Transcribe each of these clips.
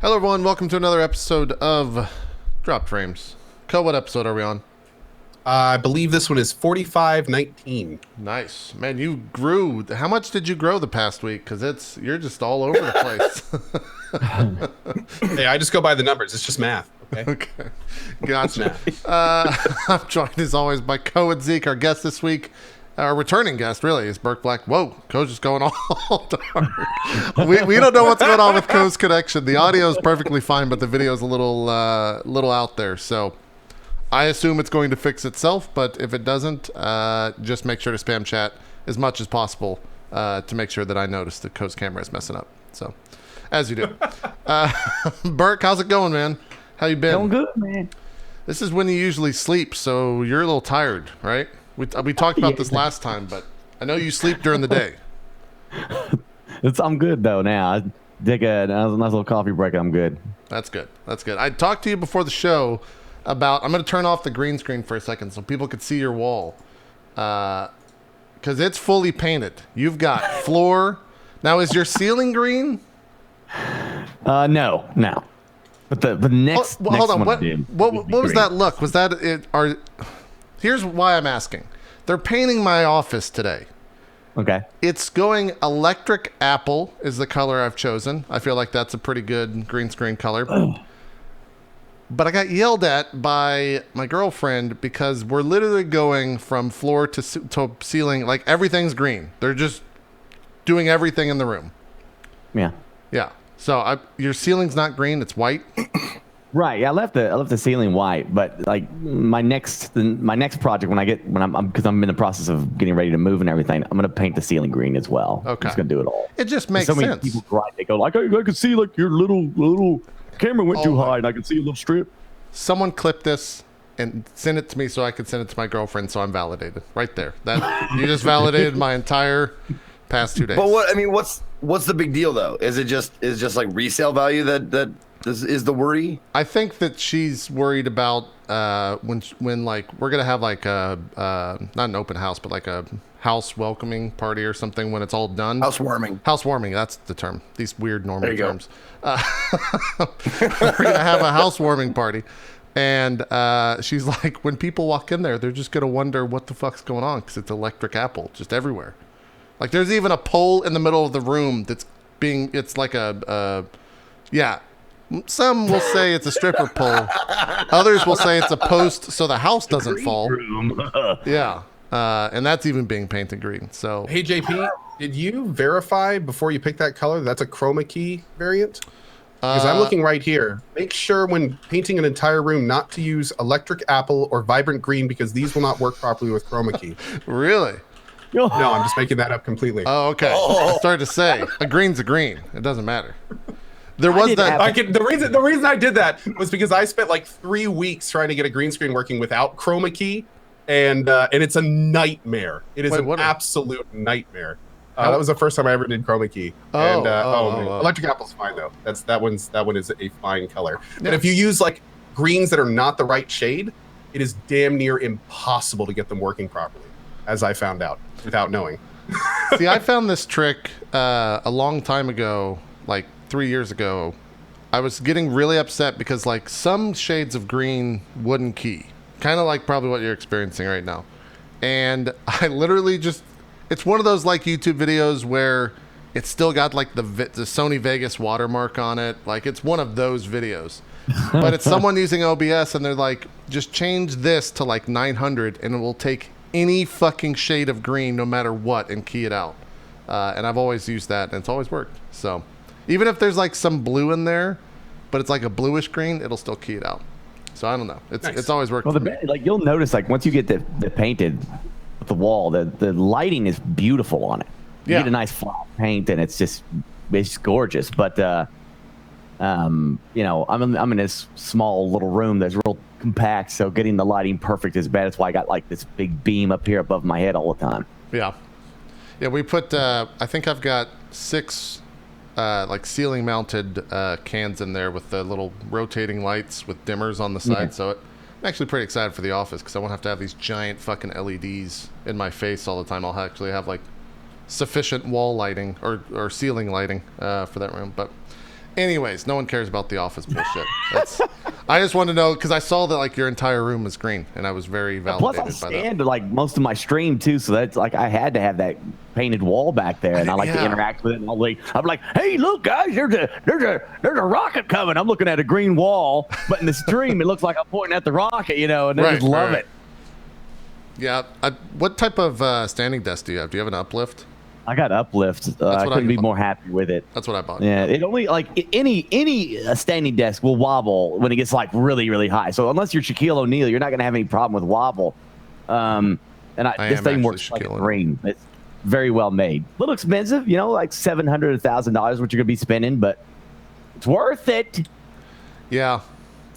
Hello everyone, welcome to another episode of Dropped Frames. Co, what episode are we on? I believe this one is 4519. Nice. Man, you grew. How much did you grow the past week? Because you're just all over the place. Hey, I just go by the numbers. It's just math. Okay. Okay. Gotcha. I'm joined as always by Co and Zeke. Our guest this week, our returning guest really, is BurkeBlack. Whoa, Co's just going all dark. We don't know what's going on with Co's connection. The audio is perfectly fine, but the video is a little out there. So I assume it's going to fix itself, but if it doesn't, just make sure to spam chat as much as possible to make sure that I notice that Co's camera is messing up. So, as you do. Burke, how's it going, man? How you been? Going good, man. This is when you usually sleep, so you're a little tired, right? We talked about this last time, but I know you sleep during the day. I'm good, though, now. I take a nice little coffee break, and I'm good. That's good. That's good. I talked to you before the show about... I'm going to turn off the green screen for a second so people could see your wall. Because it's fully painted. You've got floor... Now, is your ceiling green? No. But the next, hold on. one What was that look? Was that it? Here's why I'm asking. They're painting my office today. Okay. It's going electric apple is the color I've chosen. I feel like that's a pretty good green screen color. But I got yelled at by my girlfriend because we're literally going from floor to ceiling. Like everything's green. They're just doing everything in the room. Yeah. Yeah. So your ceiling's not green. It's white. Right. Yeah, I left the ceiling white, but like my next project when I'm because I'm in the process of getting ready to move and everything, I'm gonna paint the ceiling green as well. Okay. I'm just gonna do it all. It just makes so many sense. people cry. They go like, I can see like your little camera went too high, and I can see a little strip. Someone clip this and send it to me so I could send it to my girlfriend, so I'm validated right there. That you just validated my entire past 2 days. But what's the big deal though? Is just like resale value that is the worry? I think that she's worried about when like we're gonna have like a not an open house, but like a house welcoming party or something when it's all done. Housewarming. Housewarming, that's the term. These weird normal terms. We're gonna have a housewarming party, and she's like, when people walk in there, they're just gonna wonder what the fuck's going on because it's electric apple just everywhere. Like there's even a pole in the middle of the room it's like yeah. Some will say it's a stripper pole. Others will say it's a post so the house doesn't fall. Yeah. And that's even being painted green. So Hey, JP, did you verify before you picked that color that's a chroma key variant? Because I'm looking right here. Make sure when painting an entire room not to use electric apple or vibrant green because these will not work properly with chroma key. Really? No, I'm just making that up completely. Oh, okay. I started to say a green's a green. It doesn't matter. There was that. The reason I did that was because I spent like 3 weeks trying to get a green screen working without chroma key, and it's a nightmare. It is an absolute nightmare. That was the first time I ever did chroma key. Electric apple's fine though. That one is a fine color. Yes. But if you use like greens that are not the right shade, it is damn near impossible to get them working properly, as I found out without knowing. See, I found this trick a long time ago, like 3 years ago. I was getting really upset because like some shades of green wouldn't key, kind of like probably what you're experiencing right now. And I literally it's one of those like YouTube videos where it's still got like the Sony Vegas watermark on it. Like it's one of those videos, but it's someone using OBS and they're like, just change this to like 900 and it will take any fucking shade of green no matter what and key it out. And I've always used that and it's always worked. So even if there's like some blue in there, but it's like a bluish green, it'll still key it out. So I don't know. It's always worked. Well, like you'll notice, like once you get the painted with the wall, the lighting is beautiful on it. You get a nice flat paint, and it's just gorgeous. But I'm in this small little room that's real compact, so getting the lighting perfect is bad. That's why I got like this big beam up here above my head all the time. Yeah. We put. I think I've got 6. Like ceiling mounted cans in there with the little rotating lights with dimmers on the side. Yeah. So I'm actually pretty excited for the office because I won't have to have these giant fucking LEDs in my face all the time. I'll actually have like sufficient wall lighting or ceiling lighting for that room. But Anyways, no one cares about the office bullshit. I just wanted to know because I saw that like your entire room was green, and I was very validated by that. Plus, I stand like most of my stream too, so that's like I had to have that painted wall back there, and I like to interact with it. And I'm like, hey, look, guys, there's a rocket coming. I'm looking at a green wall, but in the stream, it looks like I'm pointing at the rocket, and they just love it. Yeah. What type of standing desk do you have? Do you have an uplift? I got uplift. I couldn't be more happy with it. That's what I bought. Yeah, it only like any standing desk will wobble when it gets like really, really high. So unless you're Shaquille O'Neal, you're not gonna have any problem with wobble. This thing works like a dream. It's very well made. A little expensive, like $700, $1,000, what you're gonna be spending, but it's worth it. Yeah,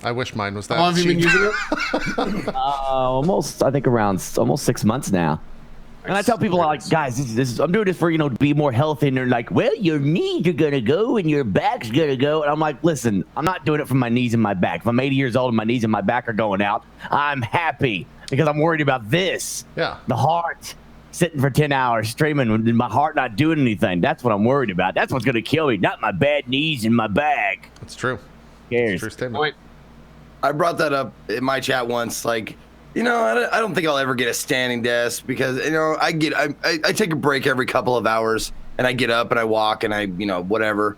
I wish mine was that. How long have you been using it? I think around almost 6 months now. And I tell people, like, guys, this is I'm doing this for, to be more healthy. And they're like, well, your knees are going to go and your back's going to go. And I'm like, listen, I'm not doing it for my knees and my back. If I'm 80 years old and my knees and my back are going out, I'm happy because I'm worried about this. Yeah. The heart sitting for 10 hours streaming and my heart not doing anything. That's what I'm worried about. That's what's going to kill me, not my bad knees and my back. That's true. Cares. True statement. I brought that up in my chat once, like, I don't think I'll ever get a standing desk because, I take a break every couple of hours and I get up and I walk and I, whatever.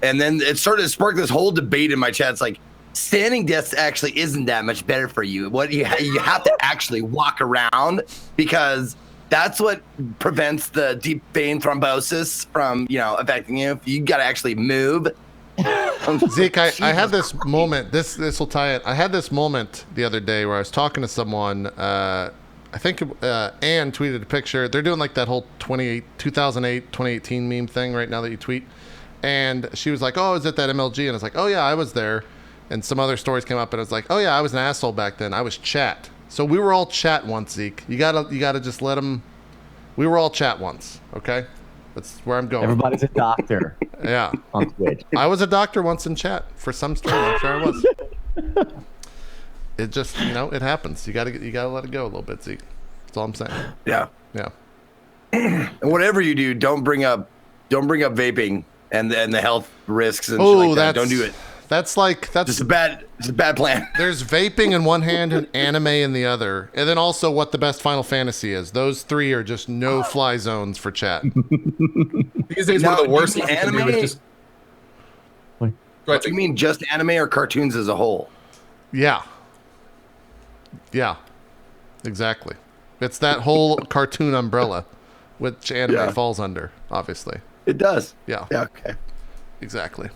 And then it started to spark this whole debate in my chat. It's like, standing desks actually isn't that much better for you. What you have to actually walk around because that's what prevents the deep vein thrombosis from, affecting you. You got to actually move. Zeke, I had this moment. This will tie it. I had this moment the other day where I was talking to someone. I think Ann tweeted a picture. They're doing like that whole 2008, 2018 meme thing right now that you tweet. And she was like, "Oh, is it that MLG?" And I was like, "Oh yeah, I was there." And some other stories came up, and I was like, "Oh yeah, I was an asshole back then. I was chat." So we were all chat once, Zeke. You gotta just let them. We were all chat once, okay? That's where I'm going. Everybody's a doctor. Yeah. On Twitch. I was a doctor once in chat for some stream. I'm sure I was. It just, it happens. You gotta let it go a little bit, Zeke. That's all I'm saying. Yeah. Yeah. And whatever you do, don't bring up vaping and the health risks and shit like that. Don't do it. That's it's a bad plan. There's vaping in one hand and anime in the other, and then also what the best Final Fantasy is. Those three are just no-fly zones for chat. These days, one of the worst anime. Just... Go ahead. You mean just anime or cartoons as a whole? Yeah. Yeah. Exactly. It's that whole cartoon umbrella, which anime falls under, obviously. It does. Yeah. Yeah. Okay. Exactly.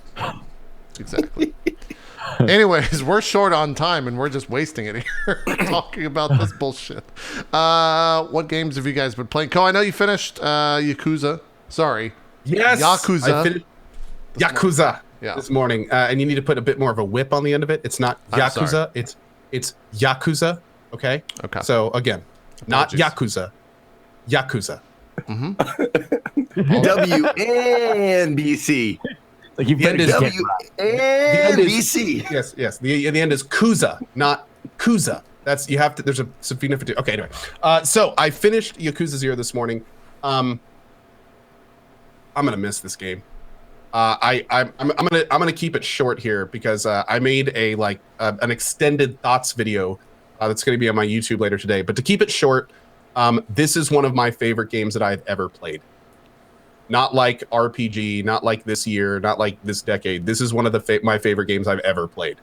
Anyways, we're short on time and we're just wasting it here talking about this bullshit. What games have you guys been playing? I know you finished Yakuza. Sorry. Yes. Yakuza. I finished Yakuza this morning. And you need to put a bit more of a whip on the end of it. It's not Yakuza. It's Yakuza. Okay. So again, not Yakuza. Yakuza. WNBC. Like you've been WNBC. Yes. The end is Kuza, not Kuza. That's there's a significant. Okay, anyway. So I finished Yakuza 0 this morning. I'm gonna miss this game. I'm gonna keep it short here because I made an extended thoughts video that's gonna be on my YouTube later today. But to keep it short, this is one of my favorite games that I've ever played. Not like RPG, not like this year, not like this decade. This is one of my favorite games I've ever played.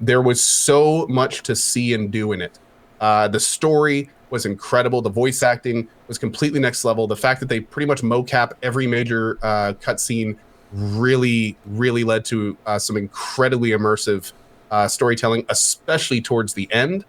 There was so much to see and do in it. The story was incredible. The voice acting was completely next level. The fact that they pretty much mocap every major cutscene really, really led to some incredibly immersive storytelling, especially towards the end.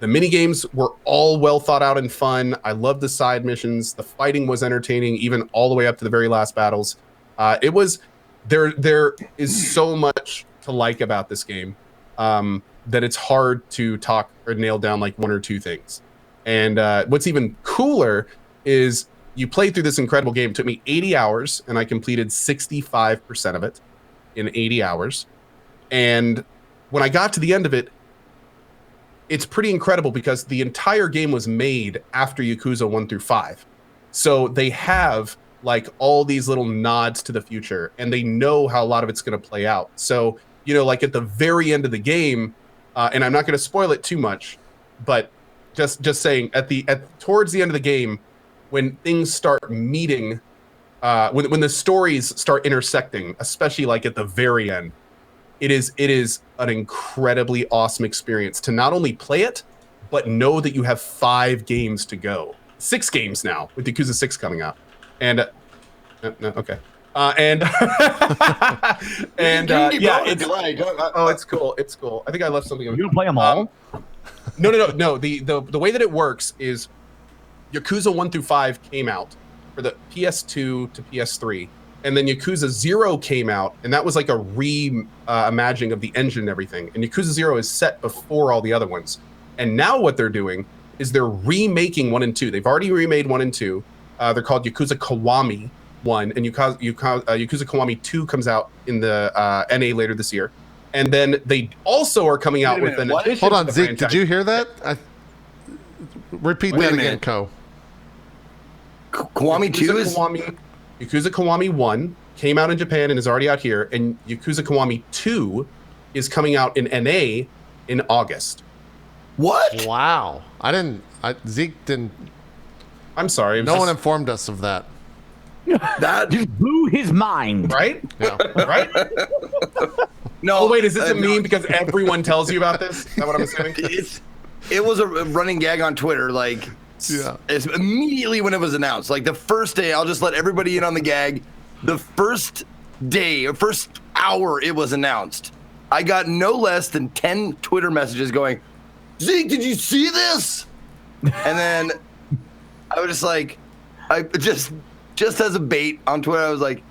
The minigames were all well thought out and fun. I loved the side missions. The fighting was entertaining, even all the way up to the very last battles. There is so much to like about this game that it's hard to talk or nail down like one or two things. And what's even cooler is you played through this incredible game. It took me 80 hours, and I completed 65% of it in 80 hours. And when I got to the end of it, it's pretty incredible because the entire game was made after Yakuza 1 through 5. So they have like all these little nods to the future, and they know how a lot of it's going to play out. So, you know, like at the very end of the game, and I'm not going to spoil it too much, but just saying towards the end of the game, when things start meeting, when the stories start intersecting, especially like at the very end, it is an incredibly awesome experience to not only play it, but know that you have 5 games to go. 6 games now with Yakuza 6 coming out. And okay. And yeah, it's cool. It's cool. I think I left something. You gonna play them all? No. The way that it works is Yakuza 1 through 5 came out for the PS2 to PS3, and then Yakuza 0 came out, and that was like a reimagining of the engine and everything. And Yakuza 0 is set before all the other ones. And now what they're doing is they're remaking 1 and 2. They've already remade 1 and 2. They're called Yakuza Kiwami 1, and Yakuza Kiwami 2 comes out in the NA later this year. And then they also are coming out with an addition. Hold on, Zeke, did you hear that? Repeat that again, Ko. Kiwami 2 is... Yakuza Kiwami 1 came out in Japan and is already out here, and Yakuza Kiwami 2 is coming out in NA in August. What? Wow. Zeke didn't... I'm sorry. No one informed us of that. That just blew his mind. Right? Yeah. Right? No. Oh, wait, is this a meme because everyone tells you about this? Is that what I'm assuming? It was a running gag on Twitter, like... Yeah. It's immediately when it was announced, like the first day, I'll just let everybody in on the gag. The first day or first hour it was announced, I got no less than 10 Twitter messages going, Zeke, did you see this? And then I was just like, I just as a bait on Twitter, I was like,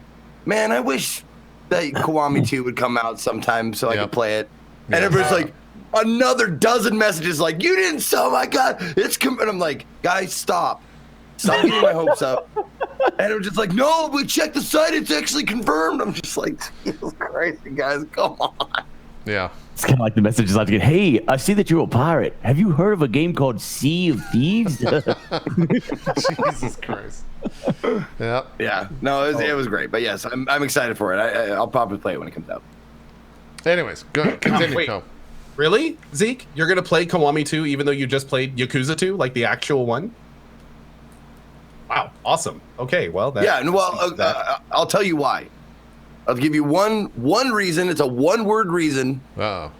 man, I wish that Kiwami 2 would come out sometime so I could play it. And everybody's like, another dozen messages like, you didn't sell, my God, and I'm like, guys, stop getting my hopes up. And I'm just like, no, we checked the site, it's actually confirmed. I'm just like, Jesus Christ, you guys, come on. Yeah. It's kind of like the messages I get. Hey, I see that you're a pirate. Have you heard of a game called Sea of Thieves? Jesus Christ. Yeah. Yeah. No, it was great. But yes, I'm excited for it. I'll probably play it when it comes out. Anyways, go continue, Ko. Really, Zeke? You're gonna play Kiwami 2 even though you just played Yakuza 2, like the actual one? Wow, awesome. Okay, well, I'll tell you why. I'll give you one reason. It's a one-word reason. That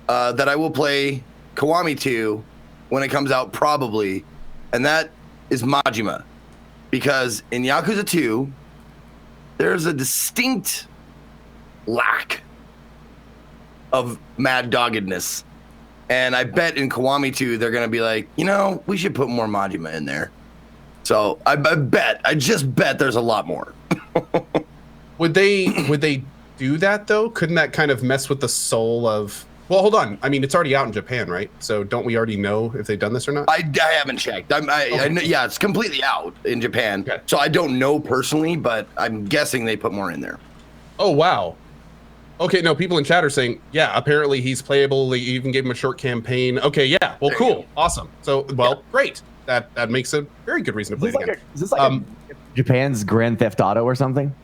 I will play Kiwami 2 when it comes out, probably, and that is Majima, because in Yakuza 2, there's a distinct lack of mad doggedness, and I bet in Kiwami 2 they're gonna be like, we should put more Majima in there. So I just bet there's a lot more. Would they do that though? Couldn't that kind of mess with the soul of? Well, hold on. I mean, it's already out in Japan, right? So don't we already know if they've done this or not? I haven't checked. I know, yeah, it's completely out in Japan. Okay. So I don't know personally, but I'm guessing they put more in there. Oh wow. Okay, no, people in chat are saying, yeah, apparently he's playable. They even gave him a short campaign. Okay, yeah, well, cool, awesome. So, great. That makes a very good reason to play it again. Is this like Japan's Grand Theft Auto or something?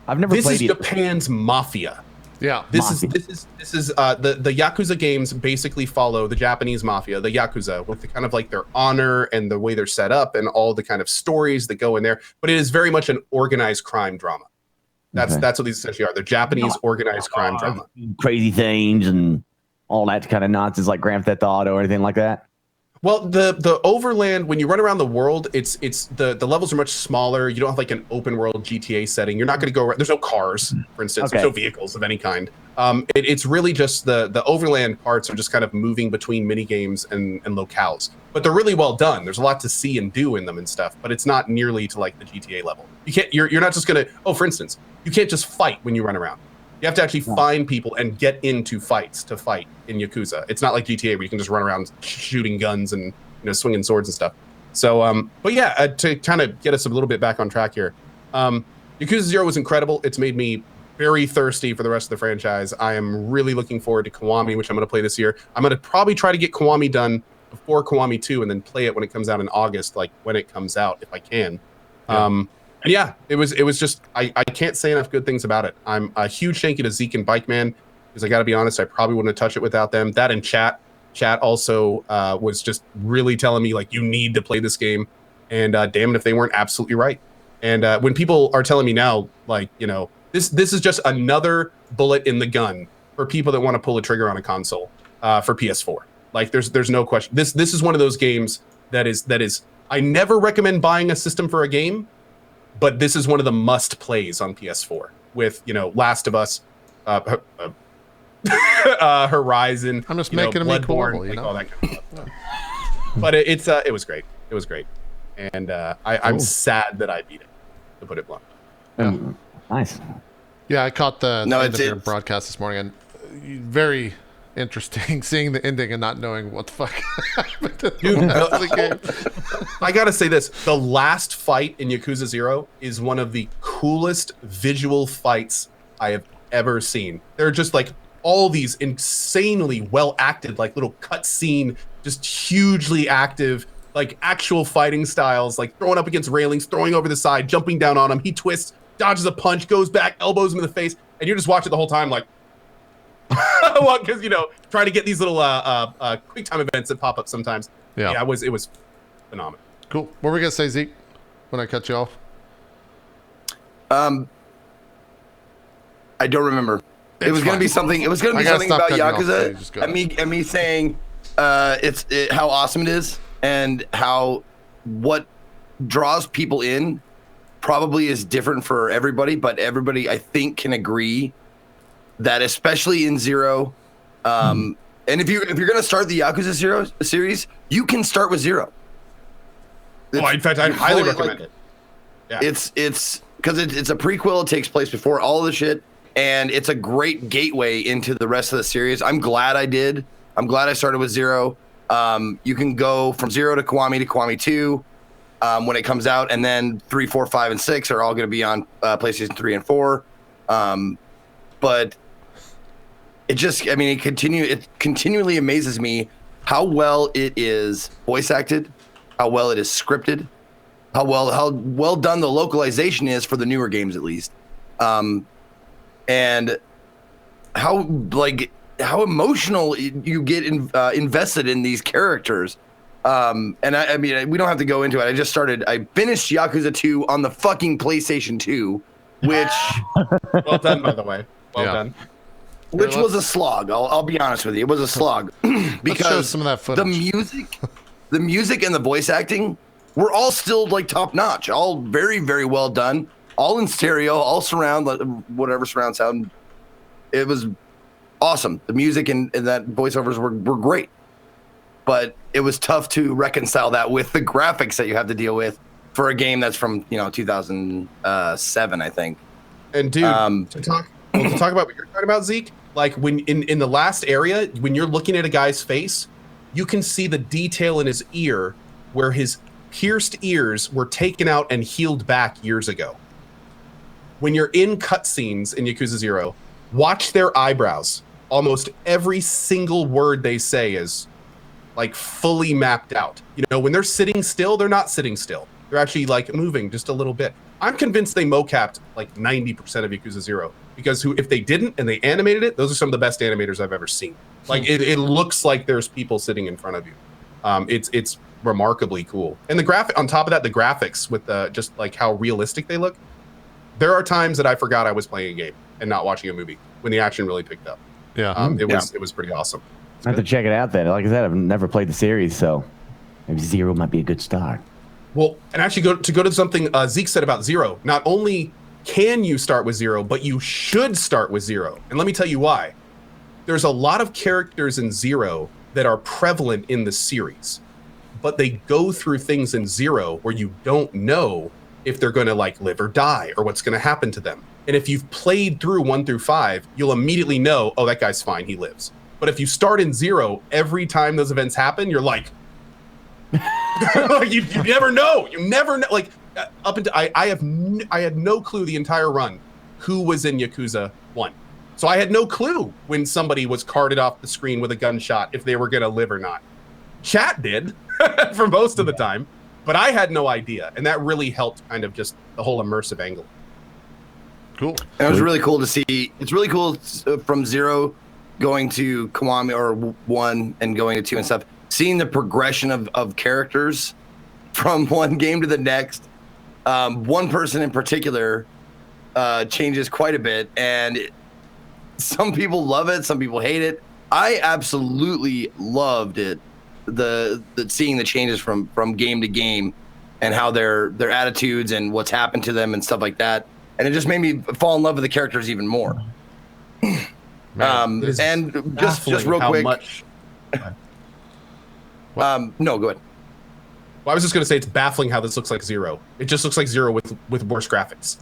I've never played it. This is Japan's Mafia. Yeah. This is the Yakuza games basically follow the Japanese Mafia, the Yakuza, with the kind of like their honor and the way they're set up and all the kind of stories that go in there. But it is very much an organized crime drama. That's what these essentially are. They're Japanese organized crime drama. Crazy things and all that kind of nonsense like Grand Theft Auto or anything like that. Well, the overland, when you run around the world, it's the levels are much smaller. You don't have like an open world GTA setting. You're not going to go. There's no cars, for instance. Okay. There's no vehicles of any kind. It's really just the overland parts are just kind of moving between mini games and locales. But they're really well done. There's a lot to see and do in them and stuff. But it's not nearly to like the GTA level. You can't. You're not just gonna. Oh, for instance, you can't just fight when you run around. You have to actually find people and get into fights to fight in Yakuza. It's not like GTA where you can just run around shooting guns and swinging swords and stuff. So, but yeah, to kind of get us a little bit back on track here, Yakuza 0 was incredible. It's made me very thirsty for the rest of the franchise. I am really looking forward to Kiwami, which I'm going to play this year. I'm going to probably try to get Kiwami done before Kiwami 2 and then play it when it comes out in August, like when it comes out, if I can. Yeah. And yeah, it was just I can't say enough good things about it. I'm a huge thank you to Zeke and Bike Man, because I got to be honest, I probably wouldn't have touched it without them. That and chat also was just really telling me like, you need to play this game, and damn it if they weren't absolutely right. And when people are telling me now, like, you know, this is just another bullet in the gun for people that want to pull a trigger on a console for PS4. Like there's no question. This is one of those games that is I never recommend buying a system for a game, but this is one of the must plays on PS4 with, you know, Last of Us, Horizon. I'm just making them equal, you know? All that kind of stuff. But it was great. It was great, and I'm sad that I beat it, to put it blunt. Yeah. Nice. Yeah, I caught the end of your broadcast this morning, and very interesting seeing the ending and not knowing what the fuck happened to the game. I gotta say this: the last fight in Yakuza 0 is one of the coolest visual fights I have ever seen. They're just like all these insanely well acted, like little cutscene, just hugely active, like actual fighting styles, like throwing up against railings, throwing over the side, jumping down on him. He twists, dodges a punch, goes back, elbows him in the face, and you're just watching the whole time like, because you know, trying to get these little quick time events that pop up sometimes. Yeah, it was phenomenal. Cool. What were we gonna say, Zeke, when I cut you off? I don't remember. It was going to be something. It was going to be something about Yakuza. So and me saying how awesome it is, and how what draws people in probably is different for everybody. But everybody, I think, can agree that, especially in Zero, and if you're going to start the Yakuza Zero series, you can start with Zero. In fact, I'd highly recommend it. Yeah. It's because it's a prequel. It takes place before all of the shit. And it's a great gateway into the rest of the series. I'm glad I did. I'm glad I started with Zero. You can go from Zero to Kiwami 2 when it comes out, and then 3, 4, 5, and 6 are all going to be on PlayStation 3 and 4. But it just, I mean, it continually amazes me how well it is voice acted, how well it is scripted, how well done the localization is for the newer games, at least. And how emotional you get invested in these characters. And I mean, we don't have to go into it. I finished Yakuza 2 on the fucking PlayStation 2, which well done, by the way. Well done. Which was a slog. I'll be honest with you. It was a slog because show some of that footage. the music and the voice acting were all still like top notch, all very, very well done. All in stereo, all surround, whatever surround sound. It was awesome. The music and that voiceovers were great. But it was tough to reconcile that with the graphics that you have to deal with for a game that's from 2007, I think. And dude, to talk about what you're talking about, Zeke, like when in the last area, when you're looking at a guy's face, you can see the detail in his ear where his pierced ears were taken out and healed back years ago. When you're in cutscenes in Yakuza 0, watch their eyebrows. Almost every single word they say is like fully mapped out. You know, when they're sitting still, they're not sitting still. They're actually like moving just a little bit. I'm convinced they mocapped like 90% of Yakuza 0 because if they didn't and they animated it, those are some of the best animators I've ever seen. Like it looks like there's people sitting in front of you. It's remarkably cool. And the graphic on top of that, the graphics with the just like how realistic they look. There are times that I forgot I was playing a game and not watching a movie when the action really picked up. Yeah, it was pretty awesome. I have to check it out then. Like I said, I've never played the series, so maybe 0 might be a good start. Well, and actually go to something Zeke said about 0. Not only can you start with 0, but you should start with 0. And let me tell you why. There's a lot of characters in 0 that are prevalent in the series, but they go through things in 0 where you don't know if they're going to like live or die or what's going to happen to them. And if you've played through 1 through 5, you'll immediately know, oh, that guy's fine, he lives. But if you start in 0, every time those events happen, you're like, like you never know. You never know. Like up until I had no clue the entire run who was in Yakuza 1. So I had no clue when somebody was carted off the screen with a gunshot if they were going to live or not. Chat did for most of the time. But I had no idea, and that really helped kind of just the whole immersive angle. Cool. And it was really cool to see. It's really cool from 0 going to Kiwami or 1 and going to 2 and stuff. Seeing the progression of characters from one game to the next. One person in particular changes quite a bit, and some people love it, some people hate it. I absolutely loved it. The seeing the changes from game to game, and how their attitudes and what's happened to them and stuff like that, and it just made me fall in love with the characters even more. And just real quick. No, go ahead. Well, I was just going to say it's baffling how this looks like 0. It just looks like 0 with worse graphics.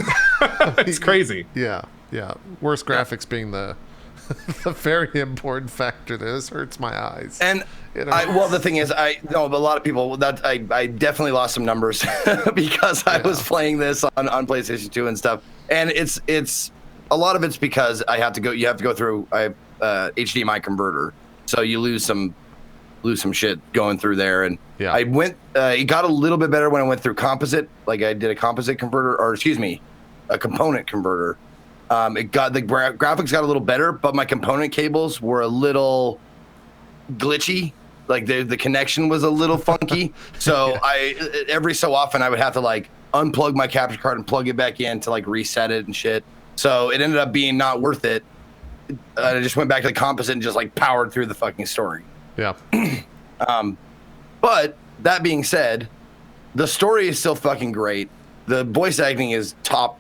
It's crazy. Yeah. Worse graphics being the very important factor. This hurts my eyes. And the thing is, but a lot of people I definitely lost some numbers because I was playing this on PlayStation 2 and stuff. And it's a lot of it's because you have to go through HDMI converter, so you lose some shit going through there. And I went it got a little bit better when I went through composite, like I did a composite converter, or excuse me, a component converter. It got the graphics got a little better, but my component cables were a little glitchy, like the connection was a little funky. So every so often I would have to like unplug my capture card and plug it back in to like reset it and shit. So it ended up being not worth it. I just went back to the composite and just like powered through the fucking story. Yeah. But that being said, the story is still fucking great. The voice acting is top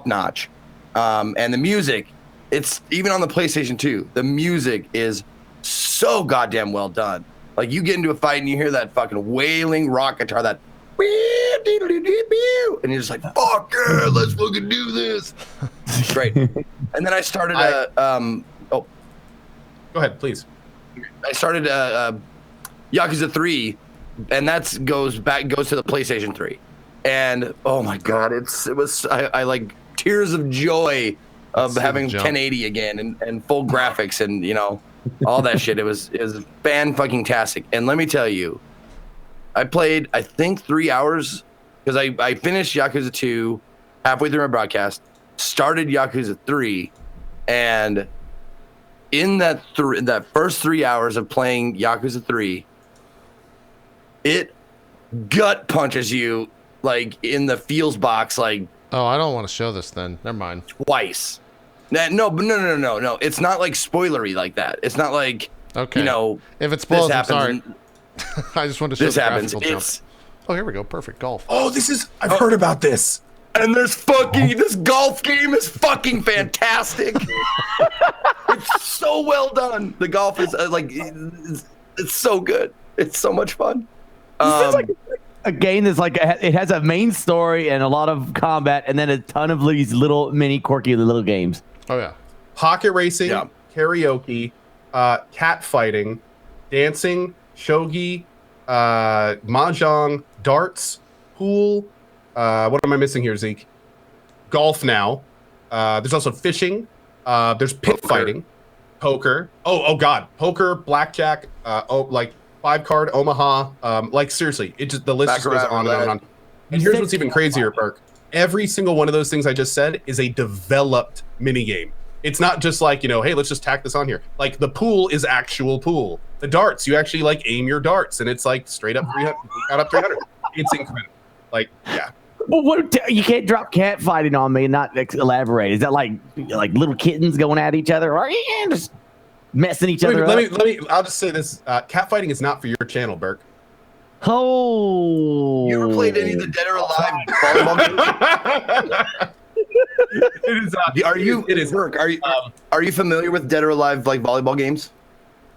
notch. And the music, it's even on the PlayStation 2, the music is so goddamn well done. Like you get into a fight and you hear that fucking wailing rock guitar, that and you're just like, fuck yeah, let's fucking do this. Great. And then I started go ahead, please. I started Yakuza 3, and that goes to the PlayStation 3. And oh my god, I like tears of joy of having 1080 again and full graphics and all that shit. It was fan fucking tastic. And let me tell you, I played I think 3 hours because I finished Yakuza 2 halfway through my broadcast, started Yakuza 3, and in that first 3 hours of playing Yakuza 3, it gut punches you like in the feels box like. Oh, I don't want to show this then. Never mind. Twice. No. It's not like spoilery like that. It's not like if it spoils, I'm sorry. I just wanted to show this the happens. graphical jump. Oh, here we go. Perfect golf. Oh, I've heard about this. And this golf game is fucking fantastic. It's so well done. The golf is it's so good. It's so much fun. This is like a game that's like it has a main story and a lot of combat, and then a ton of these little mini quirky little games. Oh yeah, pocket racing, karaoke, cat fighting, dancing, shogi, mahjong, darts, pool. What am I missing here, Zeke? Golf now. There's also fishing. There's pit fighting, poker. Oh God, poker, blackjack. Like 5-card Omaha. Like seriously, the list just goes on and on and on. And here's what's even crazier, Burke. Every single one of those things I just said is a developed minigame. It's not just like, hey, let's just tack this on here. Like the pool is actual pool. The darts, you actually like aim your darts, and it's like straight up 300. Got up 300. It's incredible. Like, yeah. Well, you can't drop cat fighting on me and not elaborate. Is that like little kittens going at each other, or just messing each other up? Let me. I'll just say this: cat fighting is not for your channel, Burke. Oh. You ever played any of the Dead or Alive volleyball games? It is. It is. Burke, are you familiar with Dead or Alive like volleyball games?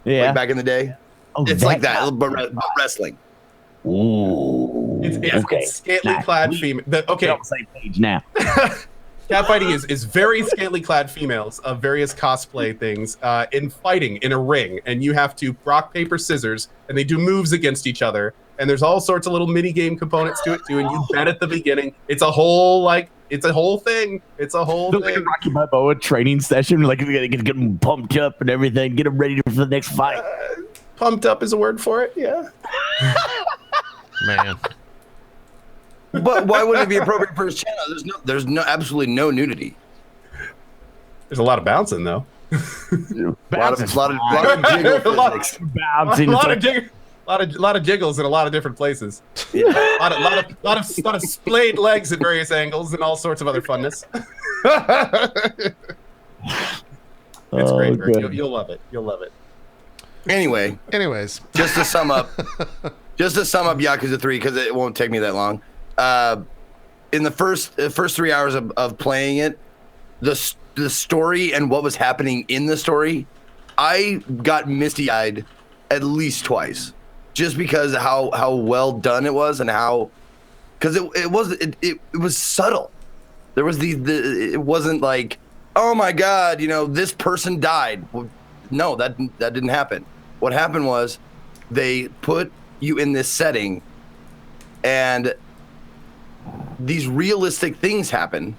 Yeah. Like back in the day. Oh, it's like that, but wrestling. Ooh. It's scantily clad female. Okay. We're on the same page now. Cat fighting is very scantily clad females of various cosplay things in fighting in a ring, and you have to rock, paper, scissors, and they do moves against each other. And there's all sorts of little mini game components to it too. And you bet at the beginning. It's a whole thing. It's a whole thing. Like a Rocky Balboa training session, like we gotta get them pumped up and everything, get them ready for the next fight. Pumped up is a word for it. Yeah. Man. But why would it be appropriate for his channel? There's absolutely no nudity. There's a lot of bouncing though. A lot of jiggle physics. A lot of jiggles in a lot of different places. Yeah. A lot of splayed legs at various angles and all sorts of other funness. It's great. Bert. You'll love it. You'll love it. Anyways, just to sum up Yakuza 3, because it won't take me that long. In the first 3 hours of playing it, the story and what was happening in the story, I got misty-eyed at least twice, just because of how well done it was and how, because it was subtle. There was it wasn't like, oh my God, this person died. Well, no, that didn't happen. What happened was they put you in this setting and these realistic things happen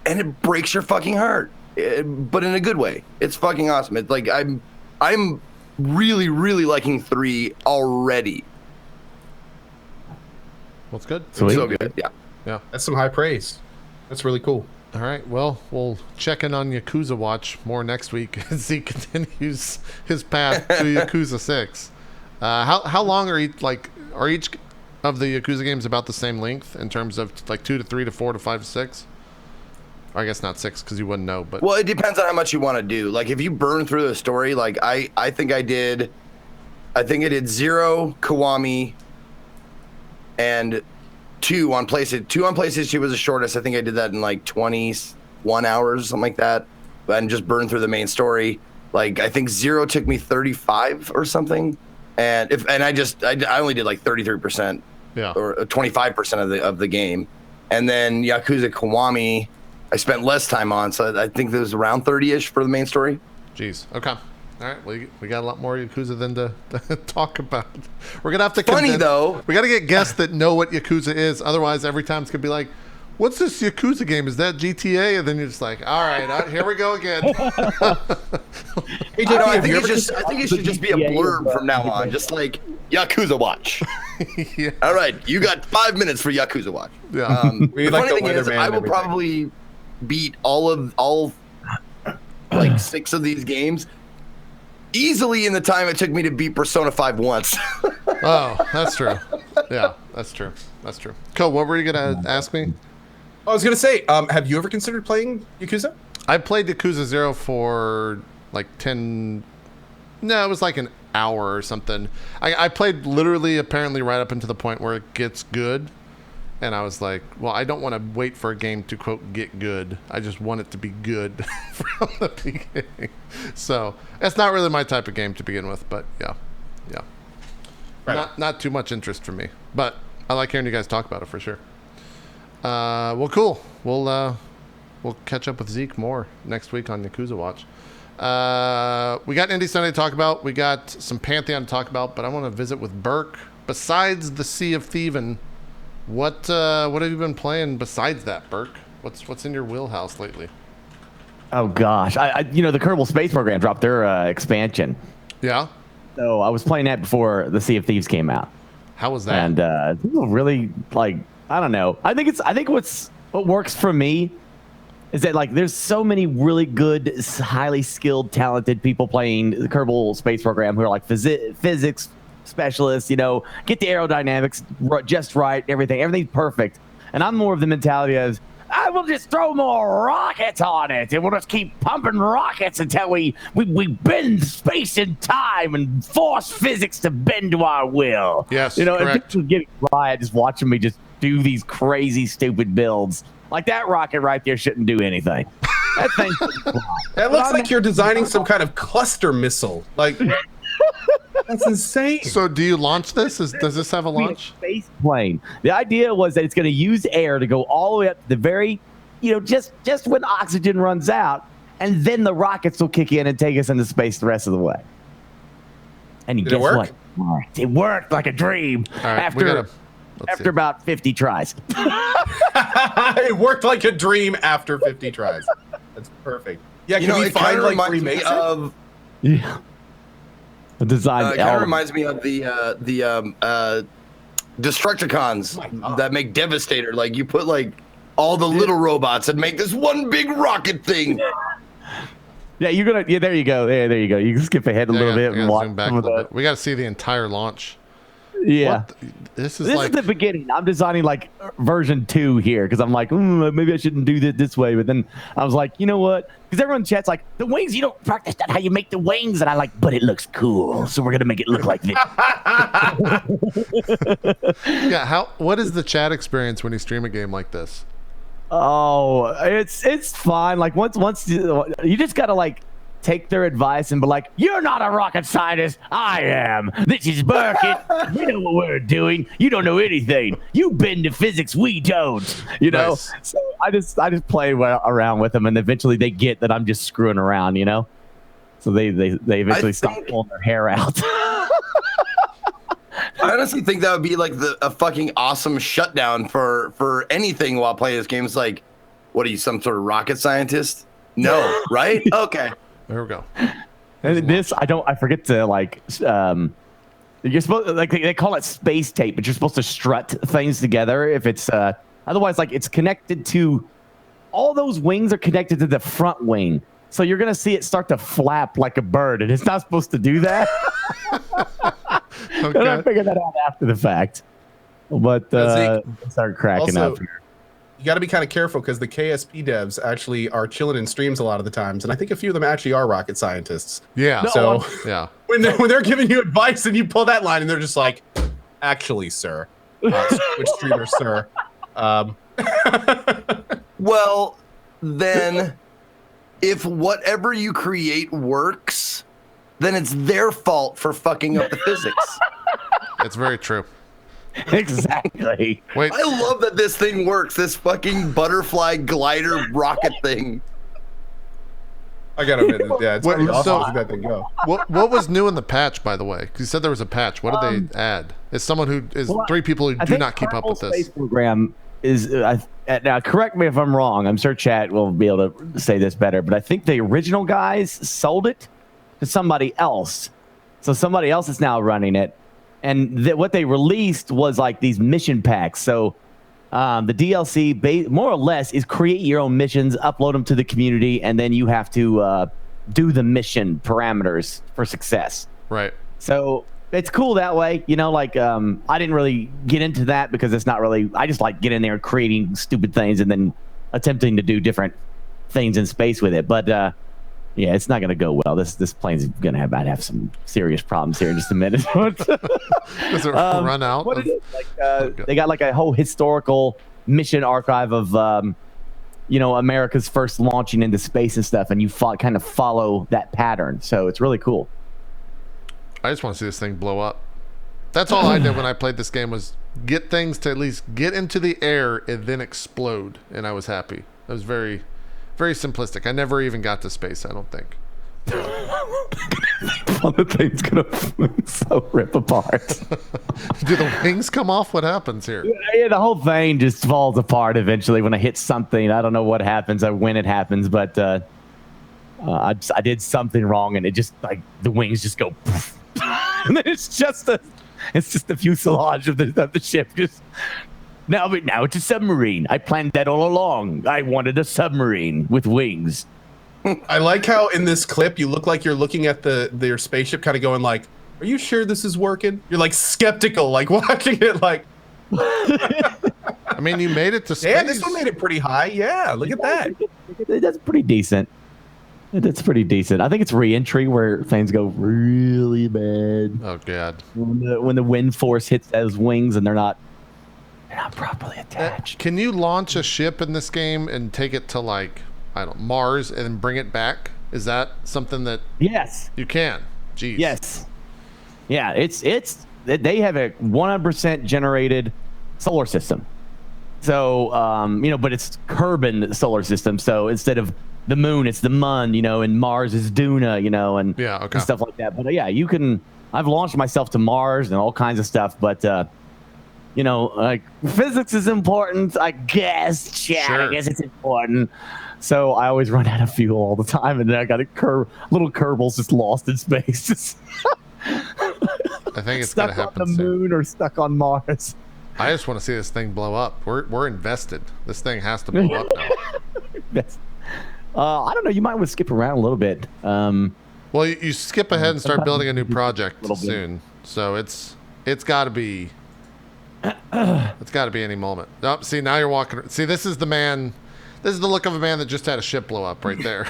and it breaks your fucking heart, but in a good way. It's fucking awesome. It's like, I'm really, really liking 3 already. Well, it's good. Sweet. So good. Yeah. That's some high praise. That's really cool. All right. Well, we'll check in on Yakuza Watch more next week as he continues his path to Yakuza 6. How long are each of the Yakuza games about the same length in terms of like 2 to 3 to 4 to 5 to 6? Or I guess not 6 because you wouldn't know. But well, it depends on how much you want to do. Like if you burn through the story, like I think I did 0, Kiwami, and 2 on PlayStation. 2 on PlayStation was the shortest. I think I did that in like 21 hours, something like that, and just burned through the main story. Like I think 0 took me 35 or something, and I only did like 33%, or 25% of the game, and then Yakuza Kiwami I spent less time on, so I think there was around 30-ish for the main story. Jeez. Okay. All right, we got a lot more Yakuza than to talk about. We're gonna have to. Though. We got to get guests that know what Yakuza is. Otherwise, every time it's gonna be like, "What's this Yakuza game? Is that GTA?" And then you're just like, "All right, here we go again." Hey, JP, I think it should just be a blurb from now on, just like Yakuza Watch. Yeah. All right, you got 5 minutes for Yakuza Watch. Yeah. The funny thing is, I will probably beat all like 6 of these games easily in the time it took me to beat Persona 5 once. Oh, that's true. Yeah, that's true. Cool. What were you gonna ask me? I was gonna say, have you ever considered playing Yakuza? I played Yakuza 0 for like 10. No, it was like an hour or something. I played literally, apparently, right up until the point where it gets good. And I was like, well, I don't want to wait for a game to, quote, get good. I just want it to be good from the beginning. So that's not really my type of game to begin with, but yeah. Right. Not too much interest for me. But I like hearing you guys talk about it for sure. Well, cool. We'll catch up with Zeke more next week on Yakuza Watch. We got Indie Sunday to talk about. We got some Pantheon to talk about, but I want to visit with Burke. Besides the Sea of Thieving, what have you been playing besides that, Burke? What's in your wheelhouse lately? Oh gosh, the Kerbal Space Program dropped their expansion. Yeah. So I was playing that before the Sea of Thieves came out. How was that? And really, like, I don't know. I think what works for me is that like there's so many really good, highly skilled, talented people playing the Kerbal Space Program who are like physics specialists, get the aerodynamics just right, everything's perfect. And I'm more of the mentality of, I will just throw more rockets on it, and we'll just keep pumping rockets until we bend space and time and force physics to bend to our will. Yes, and correct. people getting riot just watching me just do these crazy, stupid builds. Like that rocket right there shouldn't do anything. That thing. That looks like you're designing some kind of cluster missile. Like. That's insane. So do you launch this? Does this have a launch? Space plane. The idea was that it's going to use air to go all the way up to the very, just when oxygen runs out, and then the rockets will kick in and take us into space the rest of the way. And Did it work? What? It worked like a dream. All right, after about 50 tries. It worked like a dream after 50 tries. That's perfect. Yeah, can we find like remakes of? Yeah. Design. It kind of reminds me of the Destructicons that make Devastator. Like you put like all the little robots and make this one big rocket thing. Yeah, you're gonna. Yeah, there you go. There you go. You can skip ahead a little bit and watch zoom back a little bit. We got to see the entire launch. Yeah, this is the beginning. I'm designing like version 2 here because I'm like, maybe I shouldn't do this way. But then I was like, you know what? Because everyone in chat's like, the wings, you don't practice that how you make the wings, and I like, but it looks cool, so we're gonna make it look like this. Yeah, what is the chat experience when you stream a game like this? Oh, it's fine. Like once you just gotta like take their advice and be like, you're not a rocket scientist, I am. This is Burkett. We know what we're doing. You don't know anything. You've been to physics, we don't. You know. Nice. So I just play around with them, and eventually they get that I'm just screwing around. You know. So they eventually stop pulling their hair out. I honestly think that would be like a fucking awesome shutdown for anything while playing this game. It's like, what are you, some sort of rocket scientist? No, right? Okay. There we go. And I forget to like, you're supposed like they call it space tape, but you're supposed to strut things together if it's otherwise like it's connected to all those wings are connected to the front wing. So you're going to see it start to flap like a bird, and it's not supposed to do that. Okay. And I figured that out after the fact. But start cracking also, up here. You got to be kind of careful because the KSP devs actually are chilling in streams a lot of the times, and I think a few of them actually are rocket scientists. Yeah. So yeah, when they're giving you advice and you pull that line and they're just like, actually, sir, Twitch streamer, sir. Well, then, if whatever you create works, then it's their fault for fucking up the physics. it's very true. Exactly. Wait, I love that this thing works. This fucking butterfly glider rocket thing. I gotta admit, yeah, it's pretty awesome to see that thing go. what was new in the patch, by the way? Because you said there was a patch. What did they add? As someone who is 3 people who do not keep up with Kerbal this. Space Program is now correct me if I'm wrong. I'm sure chat will be able to say this better, but I think the original guys sold it to somebody else, so somebody else is now running it. And what they released was like these mission packs. So the DLC, more or less, is create your own missions, upload them to the community, and then you have to do the mission parameters for success. Right. So it's cool that way. You know, like I didn't really get into that because it's not really. I just like get in there creating stupid things and then attempting to do different things in space with it. But yeah, it's not going to go well. This plane's going to have some serious problems here in just a minute. Does it run out? What it is? Like, they got like a whole historical mission archive of, America's first launching into space and stuff, and you kind of follow that pattern. So it's really cool. I just want to see this thing blow up. That's all I did when I played this game was get things to at least get into the air and then explode, and I was happy. It was very, very simplistic. I never even got to space, I don't think. Well, the thing's gonna so rip apart. Do the wings come off? What happens here? Yeah, the whole thing just falls apart eventually when I hit something. I don't know what happens or when it happens, but I did something wrong, and it just like the wings just go, and then it's just the fuselage of the ship. Just now it's a submarine. I planned that all along. I wanted a submarine with wings. I like how in this clip you look like you're looking at their spaceship, kind of going like, "Are you sure this is working?" You're like skeptical, like watching it, like. I mean, you made it to space. Yeah, this one made it pretty high. Yeah, look at that. That's pretty decent. That's pretty decent. I think it's re-entry where things go really bad. Oh god. When the wind force hits those wings and they're not properly attached. Can you launch a ship in this game and take it to like Mars and bring it back? Is that something that Yes. you can? Jeez. Yes. Yeah, it's they have a 100% generated solar system. So but it's Kerbal solar system. So instead of the moon, it's the Mun, and Mars is Duna, and yeah, okay. and stuff like that. But yeah, you can. I've launched myself to Mars and all kinds of stuff, but like physics is important, I guess. Chat, sure. I guess it's important. So I always run out of fuel all the time, and then I got little Kerbals just lost in space. I think it's stuck gonna happen on the soon. moon or stuck on Mars. I just want to see this thing blow up. We're invested. This thing has to blow up now. I don't know. You might want to skip around a little bit. Well, you skip ahead and start building a new project soon. So it's got to be any moment. Oh, see, now you're walking. See, this is the man. This is the look of a man that just had a ship blow up right there.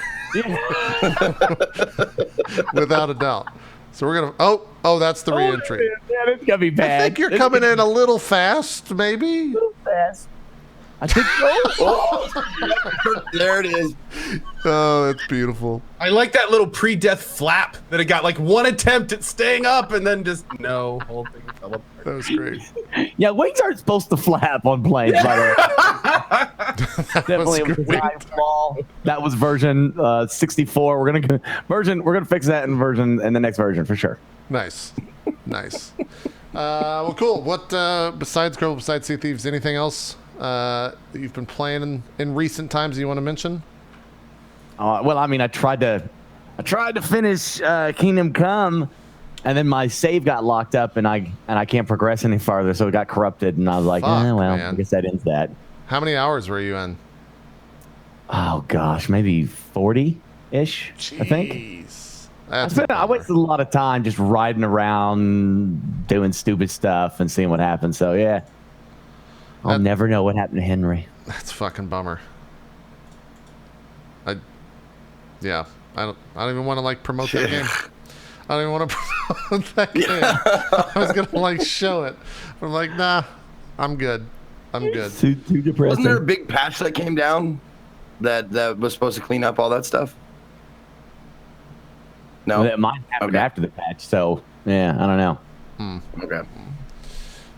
Without a doubt. So we're gonna. Oh, that's the re-entry. Yeah, it's gonna be bad. I think you're coming in a little fast, maybe. A little fast. I think so. There it is. Oh, that's beautiful. I like that little pre-death flap that it got like one attempt at staying up and then just whole thing fell apart. That was great. Yeah, wings aren't supposed to flap on planes, by the way. Definitely a design flaw. That was version 64. We're gonna fix that in the next version for sure. Nice. Well, cool. What besides Sea of Thieves, anything else that you've been playing in recent times you want to mention? Well, I mean, I tried to finish Kingdom Come, and then my save got locked up, and I can't progress any farther, so it got corrupted, and I was like, well, man. I guess that ends that. How many hours were you in? Oh gosh, maybe 40-ish. I think. I wasted a lot of time just riding around, doing stupid stuff, and seeing what happens. So yeah, I'll never know what happened to Henry. That's a fucking bummer. I don't even want to promote that game. I don't even want to promote that game. I was gonna show it. I'm like, nah, I'm good. Too depressing. Wasn't there a big patch that came down that was supposed to clean up all that stuff? No, that might happen after the patch. So yeah, I don't know. Okay.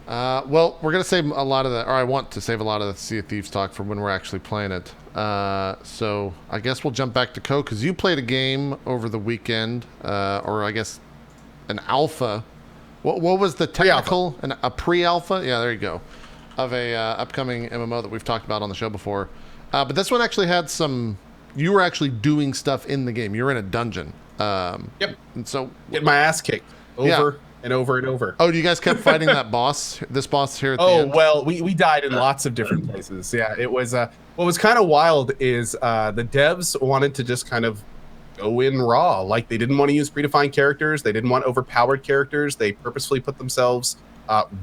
Well, we're gonna save a lot of the, or I want to save a lot of the Sea of Thieves talk for when we're actually playing it. So I guess we'll jump back to Co, because you played a game over the weekend, or I guess an alpha. What was the technical? A pre-alpha? Yeah, there you go. Of a upcoming MMO that we've talked about on the show before. But this one actually had some. You were actually doing stuff in the game. You were in a dungeon. Yep. And so get my ass kicked over and over and over. Oh, you guys kept fighting that boss? This boss here at the end? Oh, well, we died in lots of different places. Yeah, it was what was kind of wild is the devs wanted to just kind of go in raw. Like, they didn't want to use predefined characters. They didn't want overpowered characters. They purposefully put themselves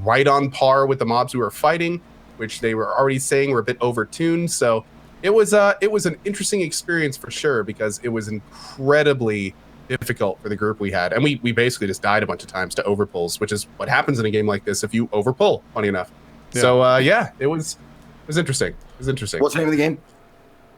right on par with the mobs we were fighting, which they were already saying were a bit overtuned. So it was an interesting experience for sure, because it was incredibly difficult for the group we had, and we basically just died a bunch of times to overpulls, which is what happens in a game like this if you overpull. Funny enough. Yeah. So it was interesting. What's the name of the game?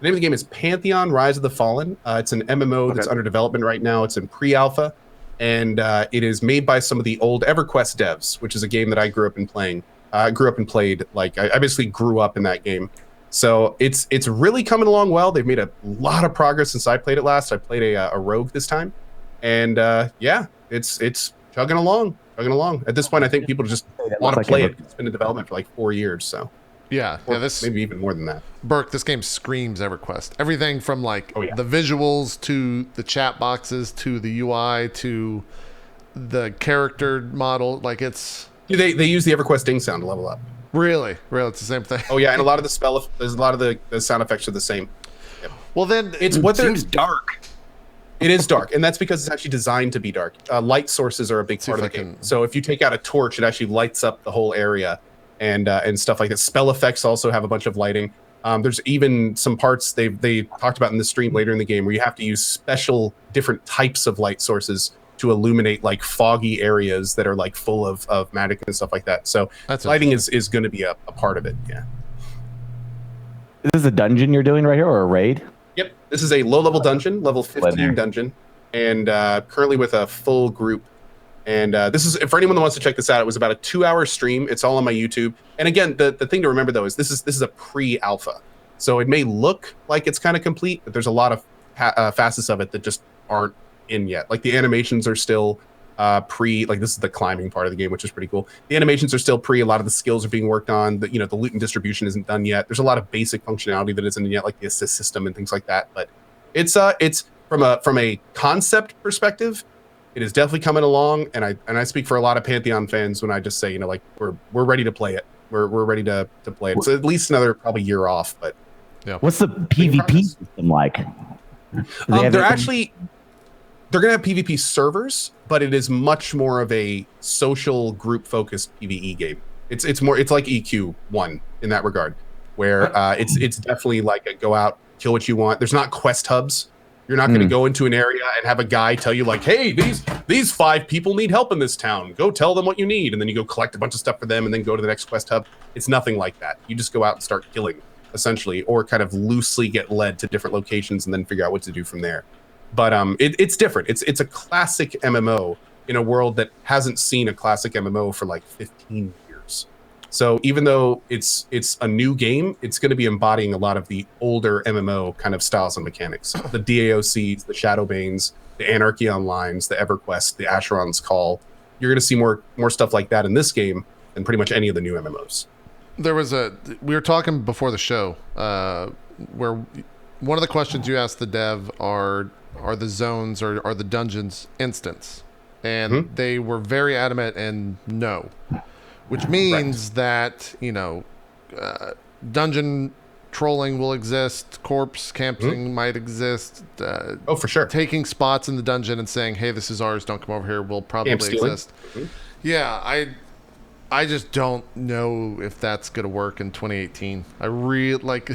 The name of the game is Pantheon: Rise of the Fallen. It's an MMO that's under development right now. It's in pre-alpha, and it is made by some of the old EverQuest devs, which is a game that I grew up in playing. I played. I basically grew up in that game. So it's really coming along well. They've made a lot of progress since I played it last. I played a rogue this time, and it's chugging along. At this point, I think people just want to play it. It's been in development for 4 years, so this maybe even more than that. Burke, this game screams EverQuest. Everything from the visuals to the chat boxes to the UI to the character model. It's they use the EverQuest ding sound to level up. Really, it's the same thing. Oh yeah, and a lot of the sound effects are the same. Yep. Well, then it's what seems dark. It is dark, and that's because it's actually designed to be dark. Light sources are a big part of the game. So if you take out a torch, it actually lights up the whole area, and stuff like that. Spell effects also have a bunch of lighting. There's even some parts they talked about in the stream later in the game where you have to use special different types of light sources to illuminate foggy areas that are full of magic and stuff like that. So lighting is going to be a part of it. Yeah. This is a dungeon you're doing right here, or a raid? Yep. This is a low-level dungeon, level 15 dungeon, and currently with a full group. And this is, for anyone that wants to check this out, it was about a 2-hour stream. It's all on my YouTube. And again, the thing to remember though is this is a pre-alpha, so it may look like it's kind of complete, but there's a lot of facets of it that just aren't in yet. The animations are still pre. This is the climbing part of the game, which is pretty cool. The animations are still pre. A lot of the skills are being worked on. The loot and distribution isn't done yet. There's a lot of basic functionality that isn't yet, like the assist system and things like that. But it's from a concept perspective, it is definitely coming along. And I speak for a lot of Pantheon fans when I just say, we're ready to play it. We're ready to play it. It's at least another probably year off, but yeah. What's the PvP system like? They're gonna have PvP servers, but it is much more of a social group focused PvE game. It's like EQ1 in that regard, where it's definitely like a go out, kill what you want. There's not quest hubs. You're not going to go into an area and have a guy tell you like, hey, these 5 people need help in this town. Go tell them what you need. And then you go collect a bunch of stuff for them and then go to the next quest hub. It's nothing like that. You just go out and start killing, essentially, or kind of loosely get led to different locations and then figure out what to do from there. But it's different. It's a classic MMO in a world that hasn't seen a classic MMO for like 15 years. So even though it's a new game, it's going to be embodying a lot of the older MMO kind of styles and mechanics. The DAOCs, the Shadowbanes, the Anarchy Onlines, the EverQuest, the Asheron's Call. You're going to see more stuff like that in this game than pretty much any of the new MMOs. We were talking before the show where one of the questions you asked the dev are the zones or are the dungeons instance? And they were very adamant and no. Which means that, dungeon trolling will exist, corpse camping might exist. For sure. Taking spots in the dungeon and saying, hey, this is ours, don't come over here, will probably exist. Yeah, I just don't know if that's going to work in 2018. I really like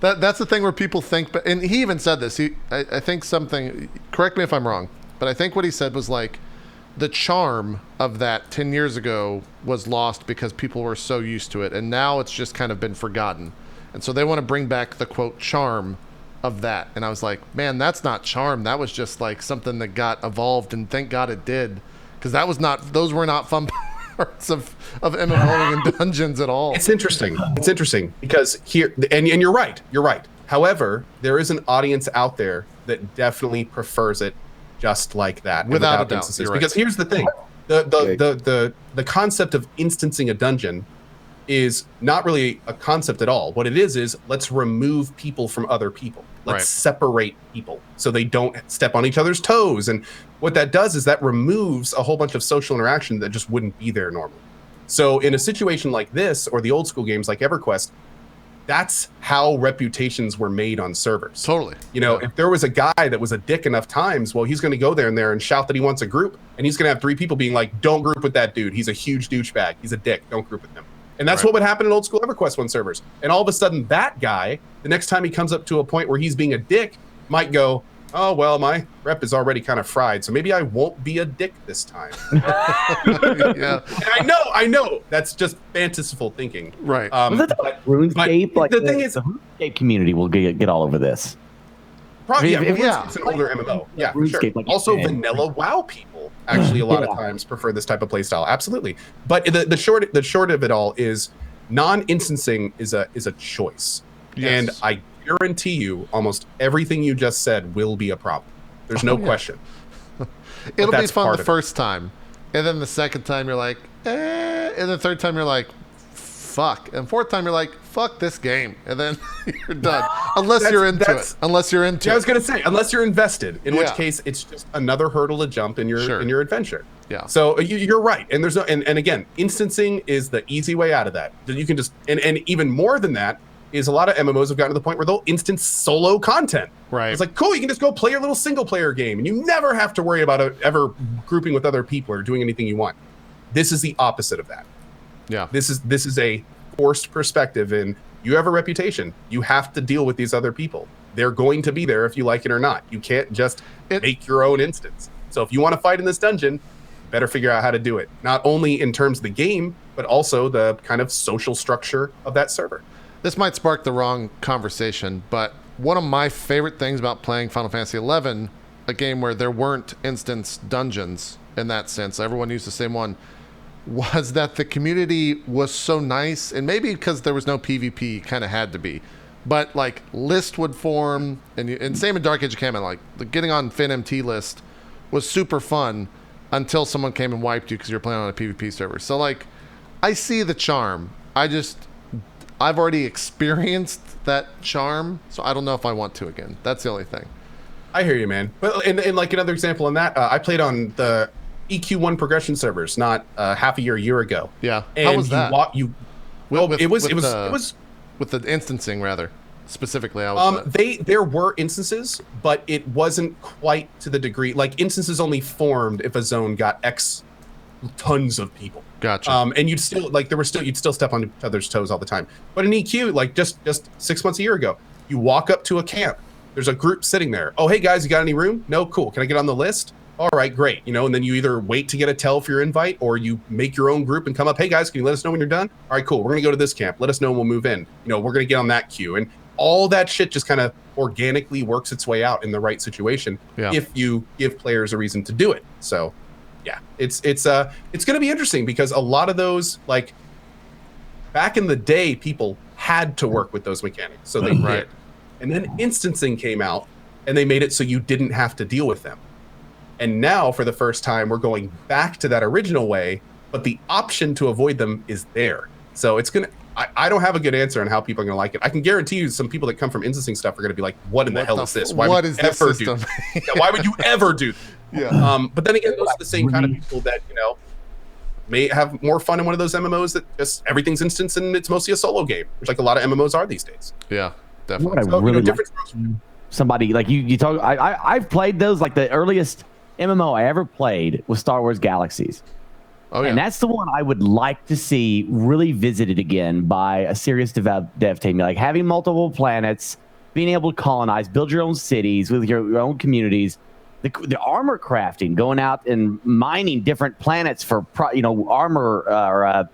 that's the thing where people think, and he even said this. I think something, correct me if I'm wrong, but I think what he said was like, the charm of that 10 years ago was lost because people were so used to it, and now it's just kind of been forgotten. And so they want to bring back the quote charm of that. And I was like, man, that's not charm. That was just like something that got evolved, and thank God it did, because those were not fun parts of MMOing and dungeons at all. It's interesting because here, and you're right. However, there is an audience out there that definitely prefers it just like that, without a doubt. Instances. Because here's the thing: the concept of instancing a dungeon is not really a concept at all. What it is let's remove people from other people. Let's separate people so they don't step on each other's toes. And what that does is that removes a whole bunch of social interaction that just wouldn't be there normally. So in a situation like this, or the old school games like EverQuest, that's how reputations were made on servers. Totally. If there was a guy that was a dick enough times, well, he's going to go there and shout that he wants a group, and he's going to have 3 people being like, don't group with that dude. He's a huge douchebag. He's a dick. Don't group with him. And that's what would happen in old school EverQuest 1 servers. And all of a sudden, that guy, the next time he comes up to a point where he's being a dick, might go, oh, well, my rep is already kind of fried, so maybe I won't be a dick this time. Yeah. And I know. That's just fanciful thinking. Right. RuneScape? But the thing is, the RuneScape community will get all over this. Probably, it's an older MMO. Yeah, for sure. Also, vanilla WoW people actually a lot of times prefer this type of playstyle. Absolutely. But the short of it all is non-instancing is a choice. Yes. And I guarantee you almost everything you just said will be a problem. There's no question. It'll be fun the first time. And then the second time you're like, and the third time you're like, fuck. And fourth time you're like, fuck this game. And then you're done. Unless you're into it. I was going to say, unless you're invested, in which case it's just another hurdle to jump in your adventure. Yeah. So you're right. And there's and again, instancing is the easy way out of that. You can just, and even more than that, is a lot of MMOs have gotten to the point where they'll instance solo content. Right. It's like, cool, you can just go play your little single player game and you never have to worry about ever grouping with other people or doing anything you want. This is the opposite of that. Yeah. This is a forced perspective, and you have a reputation. You have to deal with these other people. They're going to be there if you like it or not. You can't just make your own instance. So if you want to fight in this dungeon, you better figure out how to do it. Not only in terms of the game, but also the kind of social structure of that server. This might spark the wrong conversation, but one of my favorite things about playing Final Fantasy XI, a game where there weren't instance dungeons in that sense, everyone used the same one, was that the community was so nice, and maybe because there was no PvP, kind of had to be, but like list would form, and same in Dark Age of Camelot, like the getting on FinMT list was super fun until someone came and wiped you because you're playing on a PvP server. So like, I see the charm. I've already experienced that charm, so I don't know if I want to again. That's the only thing. I hear you, man. But and like another example on that, I played on the EQ1 progression servers not half a year ago. Yeah. And how was that? It was with the instancing rather. Specifically, I was there were instances, but it wasn't quite to the degree. Like instances only formed if a zone got X tons of people. Gotcha. And you'd still you'd still step on each other's toes all the time. But in EQ, like just 6 months, a year ago, you walk up to a camp. There's a group sitting there. Oh, hey guys, you got any room? No, cool. Can I get on the list? All right, great. You know, and then you either wait to get a tell for your invite, or you make your own group and come up. Hey guys, can you let us know when you're done? All right, cool. We're gonna go to this camp. Let us know and we'll move in. You know, we're gonna get on that queue. And all that shit just kind of organically works its way out in the right situation if you give players a reason to do it. So, yeah, it's going to be interesting because a lot of those, like back in the day, people had to work with those mechanics, so they did. And then instancing came out, and they made it so you didn't have to deal with them. And now, for the first time, we're going back to that original way, but the option to avoid them is there. So it's gonna. I don't have a good answer on how people are going to like it. I can guarantee you some people that come from instancing stuff are going to be like, what in the hell is this? Why would you ever do this? Why would you ever do this? Yeah. But then again, those are the same kind of people that, you know, may have more fun in one of those MMOs that just everything's instance and it's mostly a solo game, which like a lot of MMOs are these days. Yeah, definitely. What I really like somebody like you talk. I've played those. Like the earliest MMO I ever played was Star Wars Galaxies. Oh, yeah. And that's the one I would like to see really visited again by a serious dev team. Like having multiple planets, being able to colonize, build your own cities with your own communities, the armor crafting, going out and mining different planets for armor or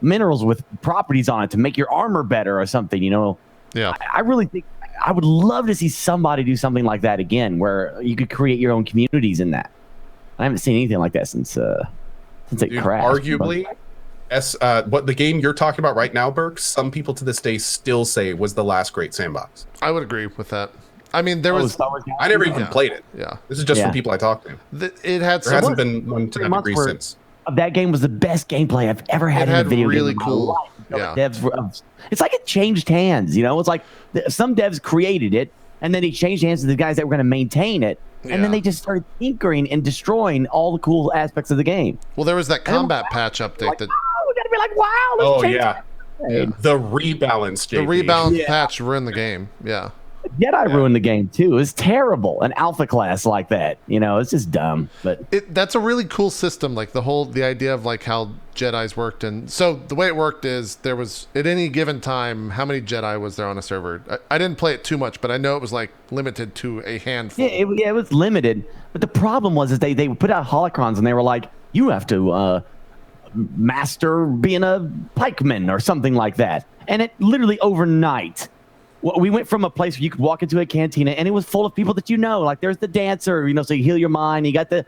minerals with properties on it to make your armor better or something. You know, yeah. I really think I would love to see somebody do something like that again, where you could create your own communities in that. I haven't seen anything like that since it crashed. Arguably, what the game you're talking about right now, Burke, some people to this day still say was the last great sandbox. I would agree with that. I mean, there was. I never even played it. Yeah, this is just from people I talked to. It had. There hasn't been one to that degree since. That game was the best gameplay I've ever had in a video game. Really cool. It's like it changed hands. You know, it's like some devs created it, and then it changed hands to the guys that were going to maintain it. And then they just started tinkering and destroying all the cool aspects of the game. Well, there was that combat patch update we gotta be like, wow. Oh yeah. The rebalance. JP. The rebalance patch ruined the game. Yeah. Jedi ruined the game too. It's terrible. An alpha class like that, you know, it's just dumb. But that's a really cool system. Like the idea of like how Jedis worked, and so the way it worked is there was at any given time how many Jedi was there on a server. I didn't play it too much, but I know it was like limited to a handful. Yeah, it was limited. But the problem was they put out holocrons and they were like, you have to master being a pikeman or something like that, and it literally overnight. We went from a place where you could walk into a cantina and it was full of people that you know. Like there's the dancer, you know, so you heal your mind. You got the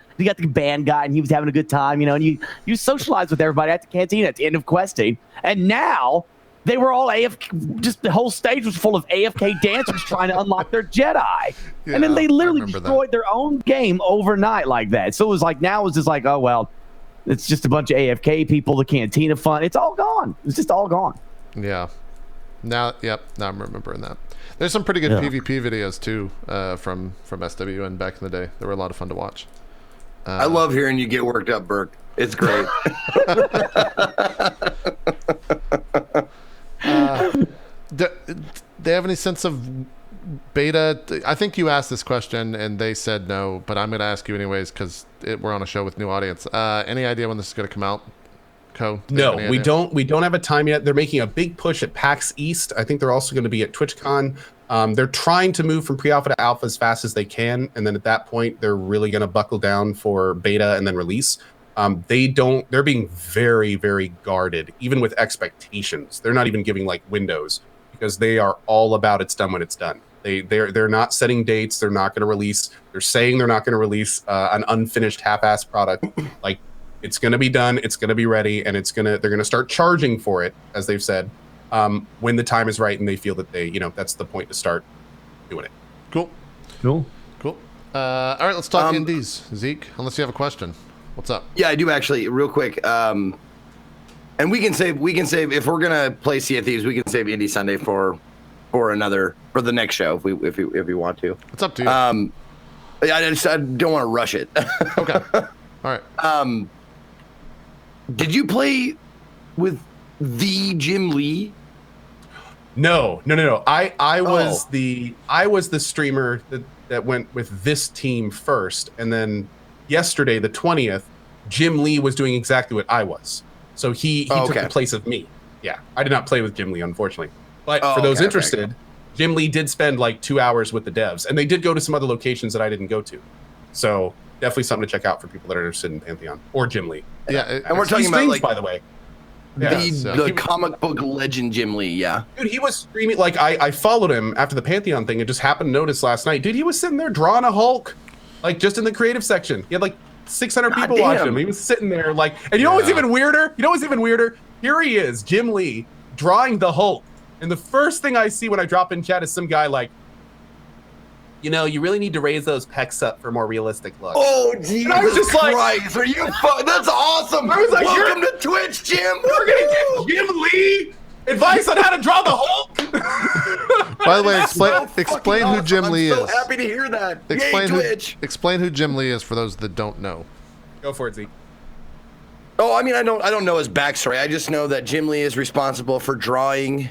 band guy and he was having a good time, you know, and you socialize with everybody at the cantina at the end of questing. And now they were all AFK. Just the whole stage was full of AFK dancers trying to unlock their Jedi. Yeah, and then they literally destroyed their own game overnight like that. So it was like now it's just like, oh well, it's just a bunch of AFK people. The cantina fun, it's all gone. It's just all gone. Yeah. Now I'm remembering that. There's some pretty good PvP videos too from SWN back in the day. They were a lot of fun to watch. I love hearing you get worked up, Burke. It's great. Do they have any sense of beta? I think you asked this question and they said no, but I'm going to ask you anyways because we're on a show with new audience. Any idea when this is going to come out? No, we don't have a time yet. They're making a big push at PAX East. I think they're also going to be at TwitchCon. They're trying to move from pre-alpha to alpha as fast as they can, and then at that point, they're really going to buckle down for beta and then release. They're being very, very guarded, even with expectations. They're not even giving like windows because they are all about it's done when it's done. They're not setting dates. They're not going to release. They're saying they're not going to release an unfinished half-ass product. Like. It's going to be done. It's going to be ready, and they're going to start charging for it, as they've said, when the time is right, and they feel that that's the point to start doing it. Cool. All right, let's talk indies, Zeke. Unless you have a question, what's up? Yeah, I do actually, real quick. And we can save if we're gonna play Sea of Thieves, we can save Indie Sunday for the next show if we want to. It's up to you. I don't want to rush it. Okay. All right. Did you play with the Jim Lee? No. I was the streamer that went with this team first, and then yesterday, the 20th, Jim Lee was doing exactly what I was. So he took the place of me. Yeah, I did not play with Jim Lee, unfortunately. But for those interested, Jim Lee did spend like 2 hours with the devs, and they did go to some other locations that I didn't go to. So definitely something to check out for people that are interested in Pantheon or Jim Lee. Yeah, and we're talking about, like, by the way. The comic book legend Jim Lee, yeah. Dude, he was streaming, like, I followed him after the Pantheon thing and just happened to notice last night. Dude, he was sitting there drawing a Hulk, like, just in the creative section. He had, like, 600 people watching him. He was sitting there, like, and you know what's even weirder? Here he is, Jim Lee, drawing the Hulk. And the first thing I see when I drop in chat is some guy like, you know, you really need to raise those pecs up for a more realistic look. Oh, Jesus I was just Christ, are you that's awesome. I was like, welcome to Twitch, Jim. We're going to give Jim Lee advice on how to draw the Hulk. By the way, explain who Jim Lee is. I'm so happy to hear that. Explain who Jim Lee is for those that don't know. Go for it, Zeke. Oh, I mean, I don't know his backstory. I just know that Jim Lee is responsible for drawing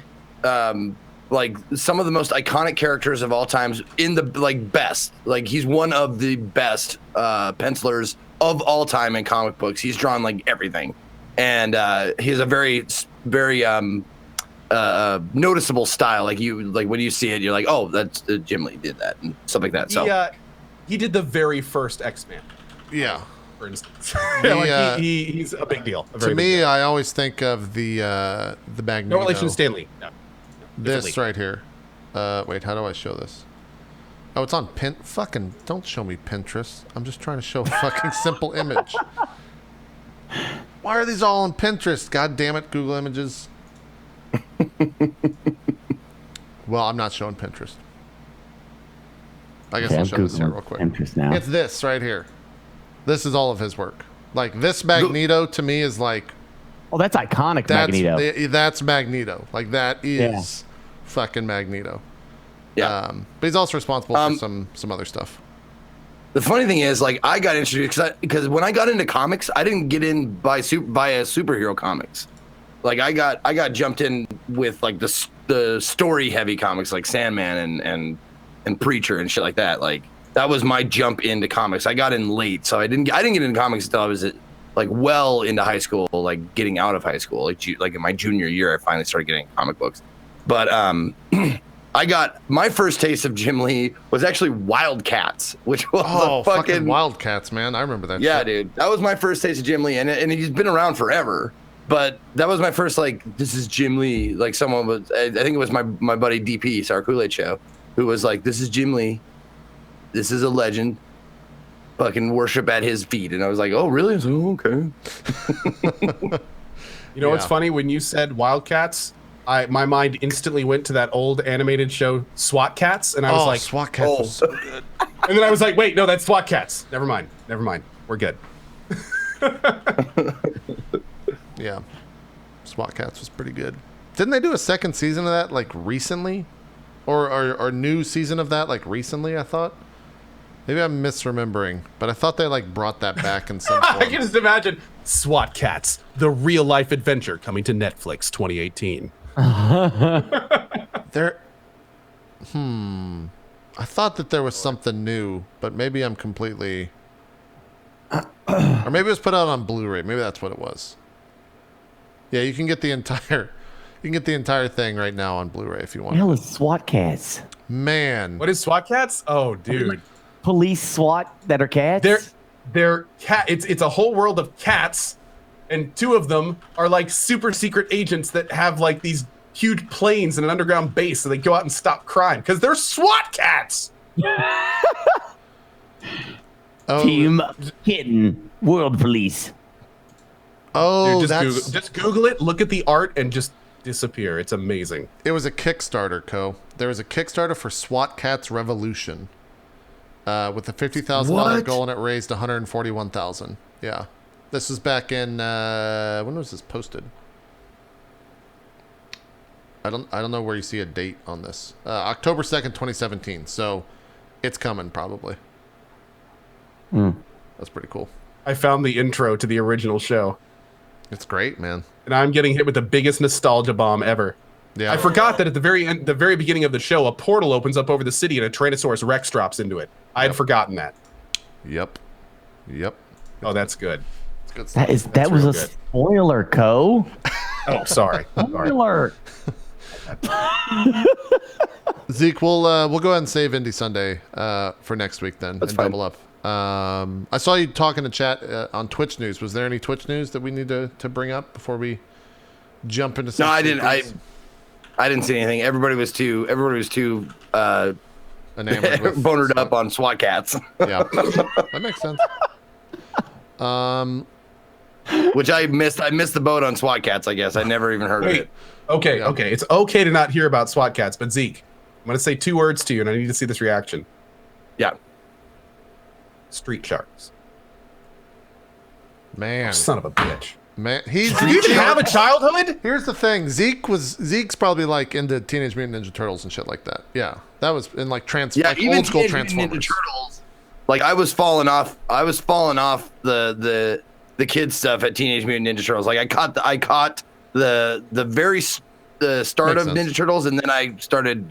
like some of the most iconic characters of all times in the best. Like, he's one of the best pencilers of all time in comic books. He's drawn like everything, and he has a very noticeable style. Like when you see it, you're like, oh, that's Jim Lee did that and stuff like that. So he did the very first X-Men. Yeah. For instance, he's a big deal. To me, I always think of the Magneto. No relation to Stanley. No. This right here. Wait, how do I show this? Oh, it's on fucking don't show me Pinterest. I'm just trying to show a fucking simple image. Why are these all on Pinterest? God damn it, Google Images. Well, I'm not showing Pinterest. I guess I'll show this here real quick. Pinterest now. It's this right here. This is all of his work. Like, this Magneto to me is like... Oh, that's iconic, Magneto. That's Magneto. Like, that is fucking Magneto. Yeah. But he's also responsible for some other stuff. The funny thing is, like, I got introduced because when I got into comics, I didn't get in by superhero comics. Like, I got jumped in with like the story heavy comics like Sandman and Preacher and shit like that. Like, that was my jump into comics. I got in late, so I didn't get into comics until I was like well into high school, like getting out of high school. Like in my junior year, I finally started getting comic books. But I got my first taste of Jim Lee was actually Wildcats, which was a fucking Wildcats, man. I remember that. Yeah, shit. dude, that was my first taste of Jim Lee, and he's been around forever. But that was my first, like, this is Jim Lee. Like, someone was, I think it was my buddy DP, Sour Kool-Aid Show, who was like, this is Jim Lee. This is a legend. Fucking worship at his feet. And I was like, oh, really? I was like, oh, okay. You know what's funny? When you said Wildcats, my mind instantly went to that old animated show, SWAT Cats. And I was like, SWAT Cats was so good. And then I was like, wait, no, that's SWAT Cats. Never mind. We're good. Yeah. SWAT Cats was pretty good. Didn't they do a second season of that, like, recently? Or new season of that, like, recently, I thought? Maybe I'm misremembering, but I thought they, like, brought that back in some form. I can just imagine SWAT Cats, the real-life adventure coming to Netflix 2018. I thought that there was something new, but maybe I'm completely... or maybe it was put out on Blu-ray. Maybe that's what it was. Yeah, you can get the entire thing right now on Blu-ray if you want. What the hell is SWAT Cats? Man. What is SWAT Cats? Oh, dude. Police SWAT that are cats? They're cat. It's a whole world of cats, and two of them are like super secret agents that have like these huge planes and an underground base, so they go out and stop crime because they're SWAT cats. Team Kitten, World Police. Oh, dude, just Google it, look at the art, and just disappear. It's amazing. It was a Kickstarter, Co. There was a Kickstarter for SWAT Cats Revolution with a $50,000 goal, and it raised $141,000. Yeah. This was back in, when was this posted? I don't know where you see a date on this. October 2nd, 2017. So it's coming probably. That's pretty cool. I found the intro to the original show. It's great, man. and I'm getting hit with the biggest nostalgia bomb ever. Yeah. I forgot that at the very beginning of the show, a portal opens up over the city and a Tyrannosaurus Rex drops into it. I had forgotten that. Yep. Oh, that's good. It's good stuff. That was a good. spoiler, Co. Oh, sorry. Spoiler. Zeke, we'll go ahead and save Indie Sunday for next week then. That's and fine. double up. I saw you talking to chat on Twitch news. Was there any Twitch news that we need to bring up before we jump into some No, I didn't. things? I didn't see anything. Everybody was too Enamored with bonered up on SWAT cats. Yeah, that makes sense. Which I missed. I missed the boat on SWAT cats. I guess I never even heard of Wait. it. Okay. Yeah. It's okay to not hear about SWAT cats, but Zeke, I'm going to say 2 words to you, and I need to see this reaction. Yeah. Street sharks. Man, Son of a bitch. man, Did you even have a childhood? Here's the thing. Zeke's probably like into Teenage Mutant Ninja Turtles and shit like that. Yeah, that was in like Yeah, even old school Teenage Mutant Transformers. Ninja Turtles. Like I was falling off the kids stuff at Teenage Mutant Ninja Turtles. Like I caught the start Makes of sense. Ninja Turtles, and then I started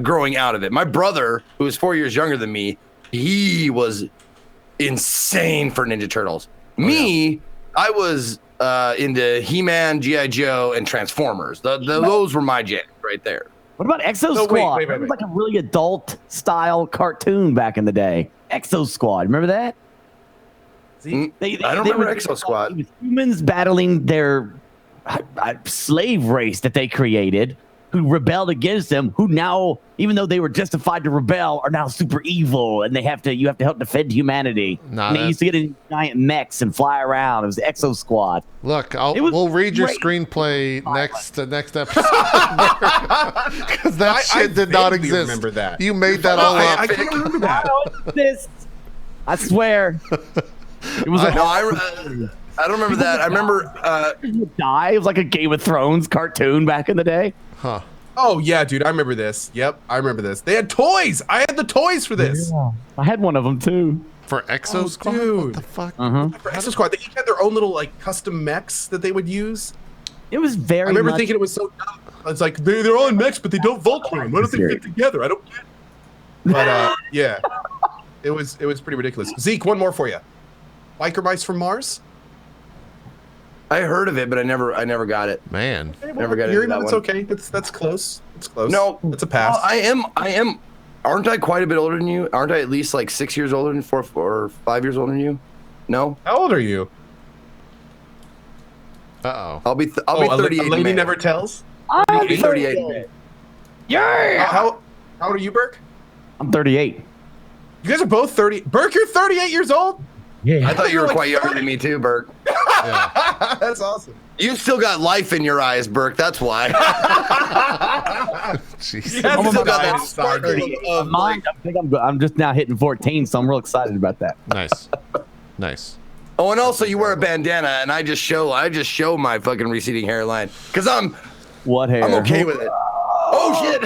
growing out of it. My brother, who was 4 years younger than me, he was insane for Ninja Turtles. Me, I was into He-Man, G.I. Joe, and Transformers. Those were my jam right there. What about Exo No, Squad? wait. It was like a really adult style cartoon back in the day. Exo Squad, remember that? I don't remember were- Exo Squad. It was humans battling their slave race that they created, who rebelled against them, who now, even though they were justified to rebel, are now super evil, and you have to help defend humanity. Nah, and they that- used to get in giant mechs and fly around. It was Exo Squad. Look, It was we'll read your great. screenplay next episode because that shit did not vaguely exist. remember that. You made that all I up. can't remember that. I swear. It was a No, I don't remember that. I remember. die. It was like a Game of Thrones cartoon back in the day. Huh? Oh, yeah, dude. I remember this. Yep, I remember this. They had toys. I had the toys for this. I had one of them too. For Exo Oh, Squad? What dude. the fuck? For Exo Squad, they each had their own little like custom mechs that they would use. It was very. I remember much- thinking it was so dumb. It's like they're all in mechs, but they don't Voltron. Why don't they fit together? I don't get it. But yeah, it was pretty ridiculous. Zeke, one more for you. Biker Mice from Mars. I heard of it, but I never got it. Man, Never got Yuri, into that it's one. okay. That's close. It's close. No, it's a pass. I am. Aren't I quite a bit older than you? Aren't I at least like 6 years older than 4 or 5 years older than you? No, How old are you? uh-oh. I'll be A 38. lady May. never tells. I'm 38. in May. Yeah. How old are you, Burke? I'm 38. You guys are both 30. Burke, you're 38 years old? Yeah. I thought you were like quite younger 30. than me too, Burke. Yeah. That's awesome. You still got life in your eyes, Burke. That's why. Jeez. He has You his still got eye that inside. sparkle of like. I think I'm just now hitting 14, so I'm real excited about that. Nice. Oh, and also you wear a bandana, and I just show my fucking receding hairline because I'm What hair? okay with it. Oh shit!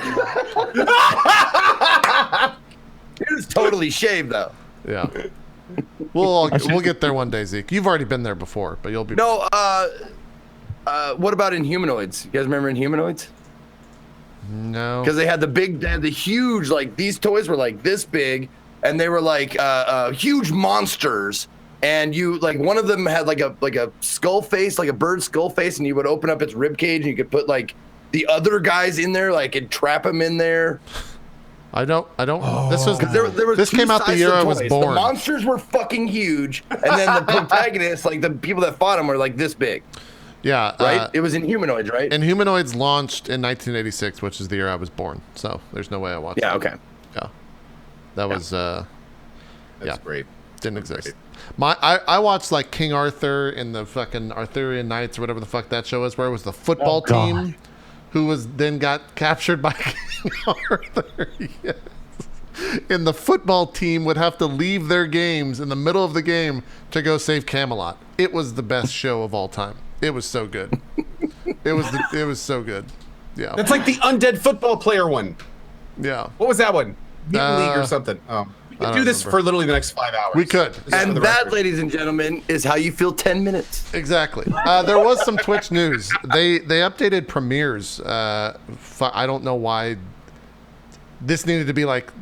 It was totally shaved though. Yeah. We'll get there one day, Zeke. You've already been there before, but you'll be. No, what about Inhumanoids? You guys remember Inhumanoids? No. Because they had the huge, like these toys were like this big, and they were like huge monsters. And you like one of them had like a skull face, like a bird skull face, and you would open up its rib cage and you could put like the other guys in there, like and trap them in there. I don't. This was. There were This two came out the sides year to I was toys. born. The monsters were fucking huge, and then the protagonists, like the people that fought them, were like this big. Yeah. Right? It was Inhumanoids, right? And Humanoids launched in 1986, which is the year I was born. So there's no way I watched. Yeah. it. Okay. Yeah. That was. That's Yeah. great. Didn't exist. I watched like King Arthur in the fucking Arthurian Knights or whatever the fuck that show was, where it was the football team who was then got captured by King Arthur. Yes. And the football team would have to leave their games in the middle of the game to go save Camelot. It was the best show of all time. It was so good. It was so good. That's like the undead football player one. Yeah. What was that one? Mutant League or something. We could do this for literally the next 5 hours. We could. And that, ladies and gentlemen, is how you feel 10 minutes. Exactly. There was some Twitch news. They updated premieres. I don't know why. This needed to be like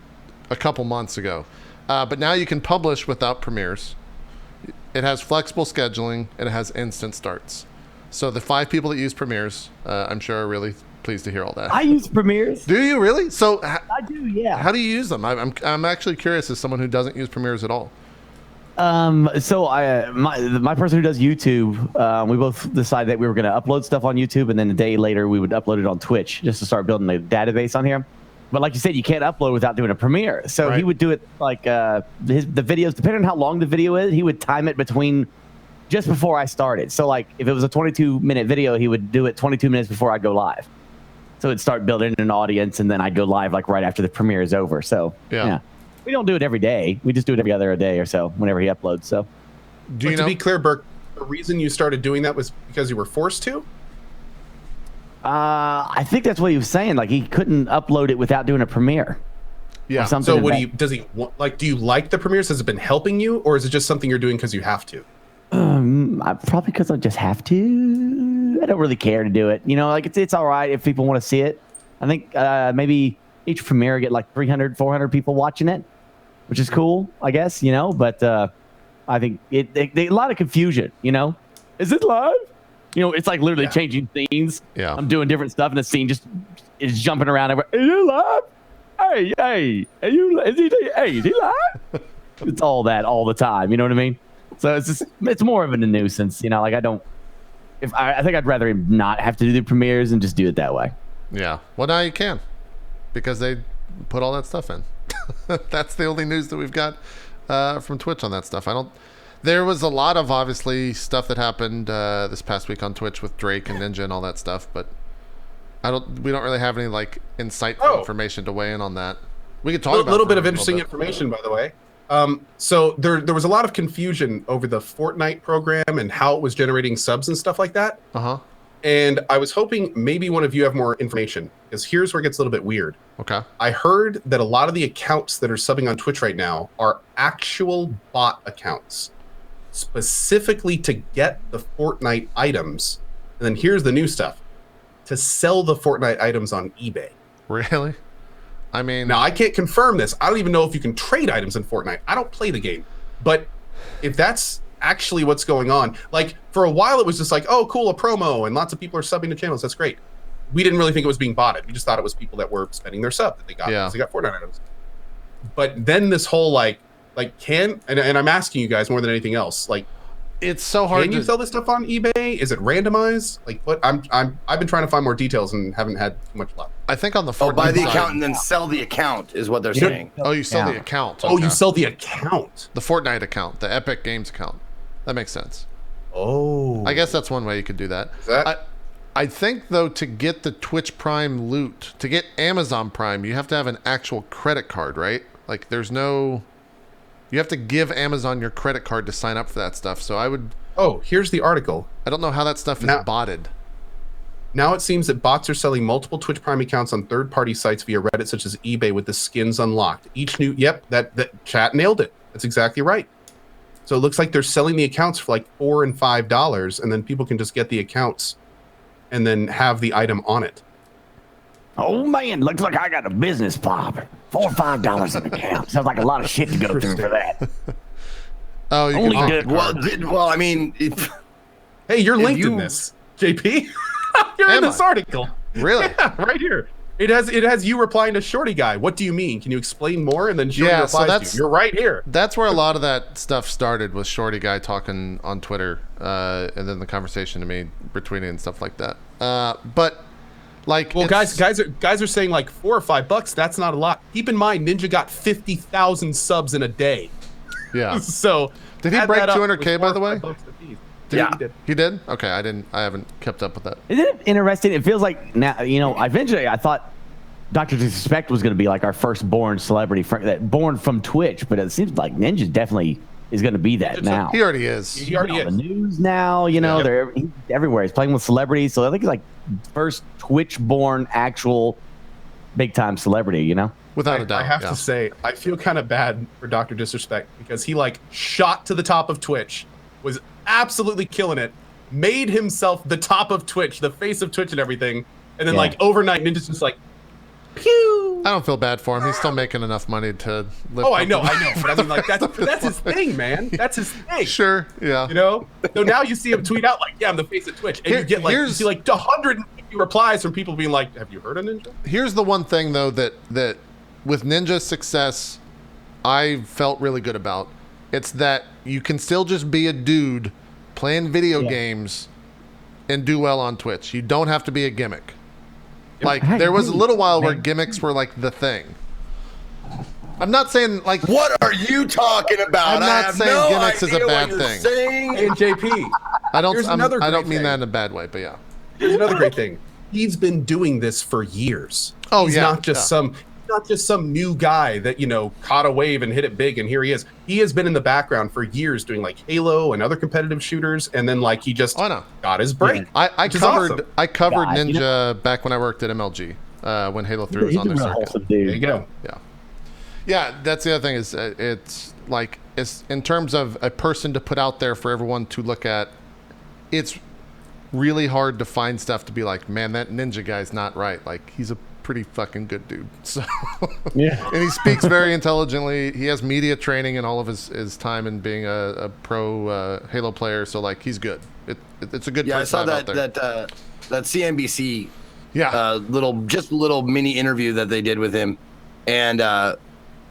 a couple months ago. But now you can publish without premieres. It has flexible scheduling, and it has instant starts. So the 5 people that use premieres, I'm sure are really pleased to hear all that. I use premieres. Do you really? So I do, yeah. How do you use them? I'm actually curious as someone who doesn't use premieres at all. So my person who does YouTube, we both decided that we were going to upload stuff on YouTube, and then a day later we would upload it on Twitch just to start building a database on here. But like you said, you can't upload without doing a premiere. So he would do it like the videos, depending on how long the video is, he would time it between just before I started. So like if it was a 22-minute video, he would do it 22 minutes before I'd go live. So it'd start building an audience, and then I'd go live like right after the premiere is over. So yeah. We don't do it every day. We just do it every other day or so whenever he uploads. So to be clear, Burke, the reason you started doing that was because you were forced to? I think that's what he was saying. Like he couldn't upload it without doing a premiere. Yeah. So do you like the premieres? Has it been helping you, or is it just something you're doing because you have to? Probably because I just have to. I don't really care to do it. You know, like it's all right if people want to see it. I think maybe each premiere get like 300, 400 people watching it, which is cool, I guess, you know. But I think a lot of confusion, you know. Is it live? You know, it's like literally changing scenes. Yeah. I'm doing different stuff, and the scene just is jumping around everywhere. Are you live? Hey, is he live? It's all that all the time. You know what I mean? So it's more of a nuisance, you know. Like I think I'd rather not have to do the premieres and just do it that way. Yeah. Well, now you can, because they put all that stuff in. That's the only news that we've got from Twitch on that stuff. There was a lot of obviously stuff that happened this past week on Twitch with Drake and Ninja and all that stuff, but we don't really have any like insightful information to weigh in on that. We could talk about a little bit of interesting information, by the way. So there was a lot of confusion over the Fortnite program and how it was generating subs and stuff like that. And I was hoping maybe one of you have more information, because here's where it gets a little bit weird. Okay. I heard that a lot of the accounts that are subbing on Twitch right now are actual bot accounts, specifically to get the Fortnite items. And then here's the new stuff, to sell the Fortnite items on eBay. Really? I mean, now I can't confirm this. I don't even know if you can trade items in Fortnite. I don't play the game, but if that's actually what's going on, like for a while it was just like, oh cool, a promo and lots of people are subbing to channels, that's great. We didn't really think it was being botted. We just thought it was people that were spending their sub that they got because they got Fortnite items. But then this whole like and I'm asking you guys more than anything else, like, it's so hard. Can you sell this stuff on eBay? Is it randomized? Like, what? I've been trying to find more details and haven't had too much luck. I think on the Fortnite buy the account and then sell the account is what they're saying. Oh, you sell the account. Oh, you sell the account. The Fortnite account, the Epic Games account. That makes sense. Oh. I guess that's one way you could do that. I think though, to get the Twitch Prime loot, to get Amazon Prime, you have to have an actual credit card, right? Like you have to give Amazon your credit card to sign up for that stuff. So I would... Oh, here's the article. I don't know how that stuff is botted. Now it seems that bots are selling multiple Twitch Prime accounts on third-party sites via Reddit, such as eBay, with the skins unlocked. Each new... Yep, that chat nailed it. That's exactly right. So it looks like they're selling the accounts for like $4 and $5, and then people can just get the accounts and then have the item on it. Oh man, looks like I got a business pop. $4 or $5 an account. Sounds like a lot of shit to go through for that. Oh, you only can well, I mean, hey, you're linked in this, JP. You're in this article. Really? Yeah, right here. It has you replying to Shorty Guy. What do you mean? Can you explain more? And then Shorty replies to you. You're right here. That's where a lot of that stuff started, was Shorty Guy talking on Twitter, and then the conversation to me between it and stuff like that. But like, well, guys are saying like $4 or $5. That's not a lot. Keep in mind, Ninja got 50,000 subs in a day. Yeah. So did he break 200K by the way? Yeah, he did. Okay, I haven't kept up with that. Isn't it interesting? It feels like now, you know, eventually I thought Dr. Disrespect was going to be like our first-born celebrity, born from Twitch, but it seems like Ninja definitely is going to be that now. He already is. He already is. The news now, you know, he's everywhere. He's playing with celebrities, so I think he's like first Twitch-born actual big-time celebrity, you know? Without a doubt. I have to say, I feel kind of bad for Dr. Disrespect because he like shot to the top of Twitch, was absolutely killing it, made himself the top of Twitch, the face of Twitch and everything, and then like overnight Ninja's just like, pew. I don't feel bad for him. He's still making enough money to live. Oh, I know. But I mean, like that's his thing, man. That's his thing. Sure, yeah. You know. So now you see him tweet out like, "Yeah, I'm the face of Twitch," and you get like you see like 150 replies from people being like, "Have you heard of Ninja?" Here's the one thing though that with Ninja's success, I felt really good about. It's that you can still just be a dude playing video games and do well on Twitch. You don't have to be a gimmick. Like, there was a little while where gimmicks were, like, the thing. I'm not saying, like... What are you talking about? I'm not saying gimmicks is a bad thing. And JP, I don't mean that in a bad way, but yeah. Here's another great thing. He's been doing this for years. Oh, He's not just some new guy that, you know, caught a wave and hit it big and here he is. He has been in the background for years doing like Halo and other competitive shooters, and then like he just got his break. I covered Ninja back when I worked at MLG when Halo 3 was on their circuit. There you go. Yeah, that's the other thing is it's like it's in terms of a person to put out there for everyone to look at. It's really hard to find stuff to be like, man, that Ninja guy's not right. Like he's a pretty fucking good dude. So and he speaks very intelligently. He has media training in all of his time in being a pro Halo player. So like he's good. It's a good. Yeah, I saw that CNBC little mini interview that they did with him, and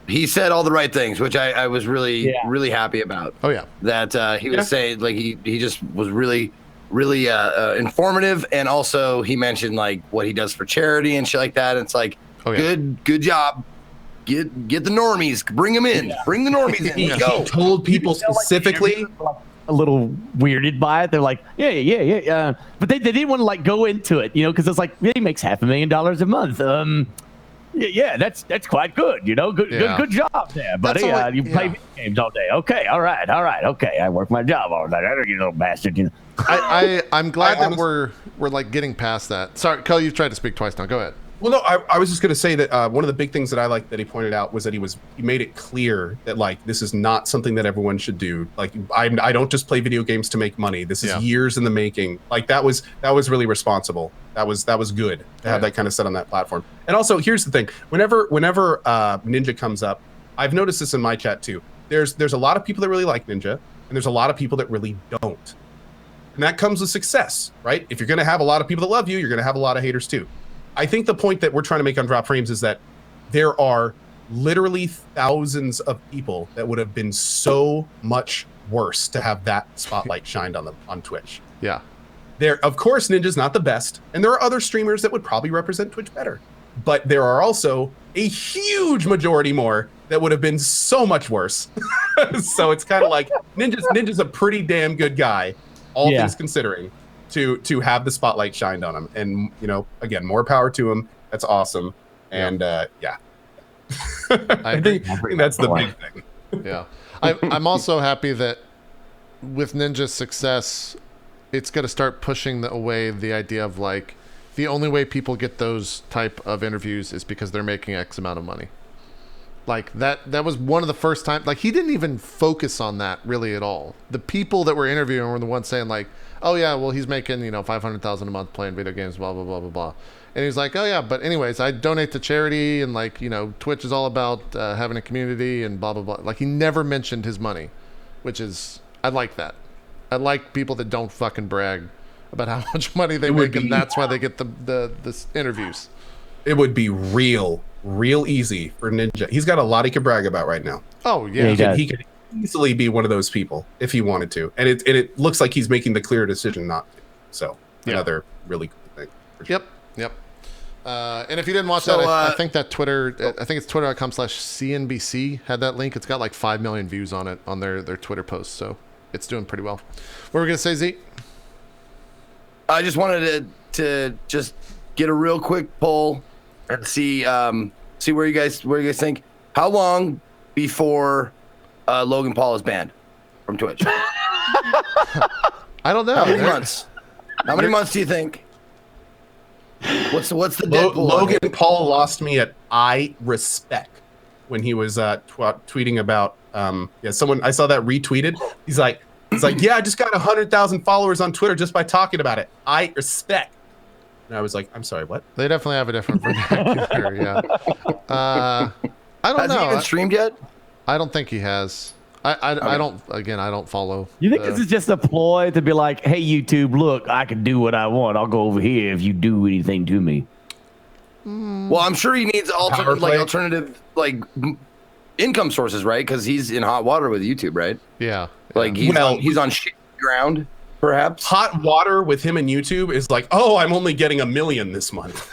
he said all the right things, which I was really happy about. Oh yeah, that he was saying like he just was really informative, and also he mentioned like what he does for charity and shit like that. And it's like good job. Get the normies, bring them in, bring the normies in. He told people specifically. A little weirded by it. They're like, yeah. But they didn't want to like go into it, you know, because it's like he makes $500,000 a month. Yeah, that's quite good, you know. Good job there, buddy. You play video games all day. Okay, all right. Okay, I work my job all night. You little bastard. You know. I'm glad that we're like getting past that. Sorry, Cole, you've tried to speak twice now. Go ahead. Well, no, I was just going to say that one of the big things that I liked that he pointed out was that he made it clear that like this is not something that everyone should do. Like I don't just play video games to make money. This is years in the making. Like that was really responsible. That was good to have that kind of set on that platform. And also, here's the thing: whenever Ninja comes up, I've noticed this in my chat too. There's a lot of people that really like Ninja, and there's a lot of people that really don't. And that comes with success, right? If you're going to have a lot of people that love you, you're going to have a lot of haters too. I think the point that we're trying to make on Drop Frames is that there are literally thousands of people that would have been so much worse to have that spotlight shined on them on Twitch. Yeah. Of course, Ninja's not the best, and there are other streamers that would probably represent Twitch better. But there are also a huge majority more that would have been so much worse. So it's kind of like Ninja's a pretty damn good guy, all things considering. To have the spotlight shined on him, and you know, again, more power to him. That's awesome, and I think that's the big thing. Yeah, I'm also happy that with Ninja's success, it's going to start pushing away the idea of like the only way people get those type of interviews is because they're making X amount of money. Like that was one of the first times. Like he didn't even focus on that really at all. The people that were interviewing were the ones saying like, oh yeah, well he's making, you know, $500,000 a month playing video games, blah blah blah blah blah. And he's like, oh yeah, but anyways, I donate to charity, and like, you know, Twitch is all about having a community and blah blah blah. Like he never mentioned his money, which is, I like that. I like people that don't fucking brag about how much money they make, and that's why they get the interviews. It would be real easy for Ninja. He's got a lot he could brag about right now. Oh yeah, he could easily be one of those people if he wanted to, and it looks like he's making the clear decision not to. So another really cool thing. Sure. Yep. And if you didn't watch that, I think that Twitter, I think it's twitter.com/CNBC had that link. It's got like 5 million views on it on their Twitter posts, so it's doing pretty well. What were we gonna say, Z? I just wanted to just get a real quick poll and see where you guys think. How long before Logan Paul is banned from Twitch? I don't know. How many months? How many months do you think? What's the Deadpool Logan Paul lost me at I respect when he was tweeting about someone. I saw that retweeted. He's like, yeah, I just got 100,000 followers on Twitter just by talking about it. I respect. And I was like, I'm sorry, what? They definitely have a different vernacular. Yeah. I don't know. Has he even streamed yet? I don't think he has. I don't. Again, I don't follow. You think this is just a ploy to be like, hey, YouTube, look, I can do what I want. I'll go over here if you do anything to me. Well, I'm sure he needs alternative income sources, right? Because he's in hot water with YouTube, right? Yeah. Like he's on shit ground, perhaps. Hot water with him and YouTube is like, oh, I'm only getting 1 million this month.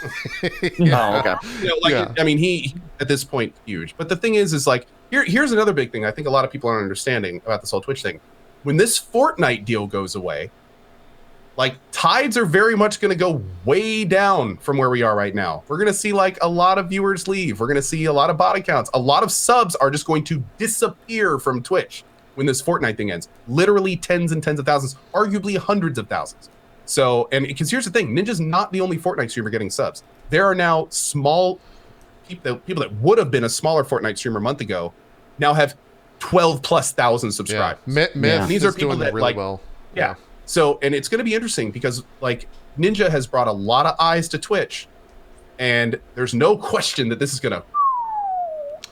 Oh, okay. I mean, he at this point huge. But the thing is like, here's another big thing I think a lot of people aren't understanding about this whole Twitch thing. When this Fortnite deal goes away, like tides are very much going to go way down from where we are right now. We're going to see like a lot of viewers leave. We're going to see a lot of bot accounts. A lot of subs are just going to disappear from Twitch when this Fortnite thing ends. Literally tens and tens of thousands, arguably hundreds of thousands. So, and because here's the thing, Ninja's not the only Fortnite streamer getting subs. There are now small people that would have been a smaller Fortnite streamer a month ago now have 12,000+ subscribers. Yeah. These are people doing that really like, well. yeah. So, and it's going to be interesting because like Ninja has brought a lot of eyes to Twitch, and there's no question that this is going to.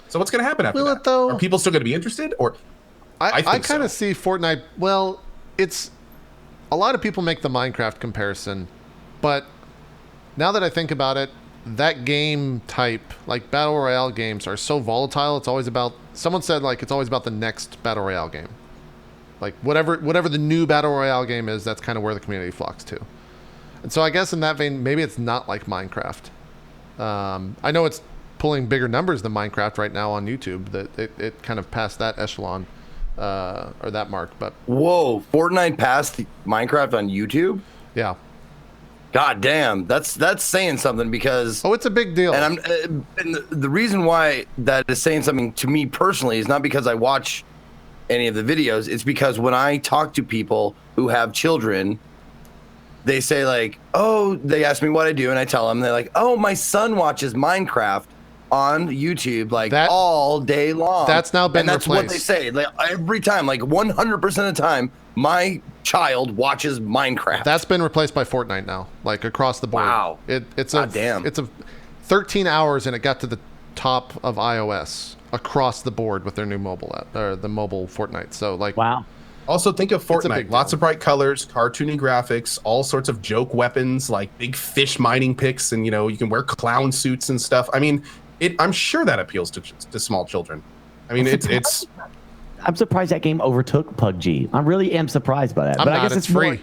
So what's going to happen after Will that? it though? Are people still going to be interested? Or I kind of see Fortnite. Well, it's a lot of people make the Minecraft comparison, but now that I think about it, that game type, like battle royale games, are so volatile. It's always about. Someone said like it's always about the next battle royale game. Like whatever the new battle royale game is, that's kind of where the community flocks to. And so I guess in that vein, maybe it's not like Minecraft. I know it's pulling bigger numbers than Minecraft right now on YouTube. That it kind of passed that echelon or that mark. But whoa, Fortnite passed Minecraft on YouTube? Yeah. God damn, that's saying something because it's a big deal. And the reason why that is saying something to me personally is not because I watch any of the videos. It's because when I talk to people who have children, they say like, oh, they ask me what I do, and I tell them, they're like, oh, my son watches Minecraft on YouTube like all day long. That's now been replaced. What they say like every time, like 100% of the time, my child watches Minecraft. That's been replaced by Fortnite now, like across the board. Wow. It's a 13 hours and it got to the top of iOS across the board with their new mobile app, or the mobile Fortnite. So like, wow. Also think of Fortnite, lots of bright colors, cartoony graphics, all sorts of joke weapons, like big fish mining picks, and you can wear clown suits and stuff. I mean, I'm sure that appeals to small children. I mean, it's. I'm surprised that game overtook PUBG. I really am surprised by that. I guess it's free.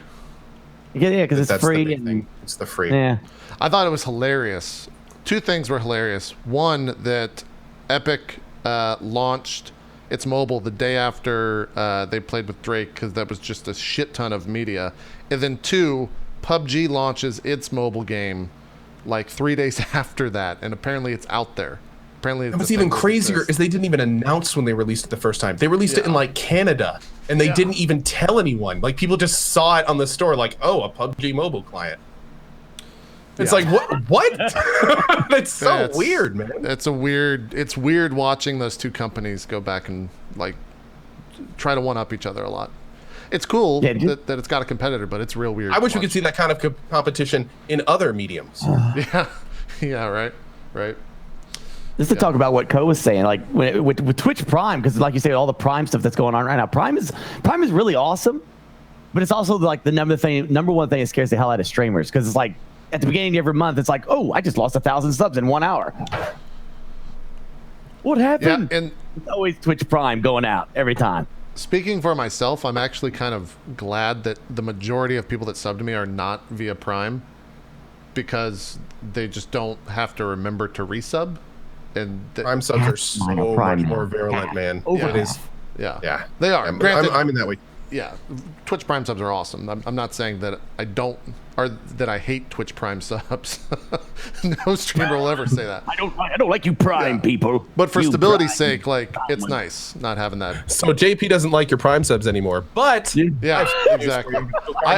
Yeah, because it's free. It's the free. Yeah. I thought it was hilarious. Two things were hilarious. One, that Epic launched its mobile the day after they played with Drake, because that was just a shit ton of media. And then two, PUBG launches its mobile game like 3 days after that, and apparently it's out there. Apparently, what's even crazier is they didn't even announce when they released it the first time. They released it in like Canada, and they didn't even tell anyone. Like people just saw it on the store, like, oh, a PUBG mobile client. It's like what? It's so weird, man. It's weird watching those two companies go back and like try to one up each other a lot. It's cool that it's got a competitor, but it's real weird. I wish we could see that kind of competition in other mediums. Yeah, right. Just to talk about what Co was saying, like with Twitch Prime, because like you say, all the Prime stuff that's going on right now, Prime is really awesome, but it's also like the number one thing that scares the hell out of streamers, because it's like at the beginning of every month, it's like, oh, I just lost 1,000 subs in 1 hour. What happened? Yeah, and it's always Twitch Prime going out every time. Speaking for myself, I'm actually kind of glad that the majority of people that sub to me are not via Prime, because they just don't have to remember to resub. And Prime subs are so much more virulent, man. Over it is. Yeah, they are. Granted, I'm in that way. yeah, Twitch Prime subs are awesome. I'm not saying that I don't, or that I hate Twitch Prime subs. No streamer will ever say that. I don't like you Prime people. But for You stability's Prime. sake, like, it's nice not having that. So JP doesn't like your Prime subs anymore, but Yeah, exactly.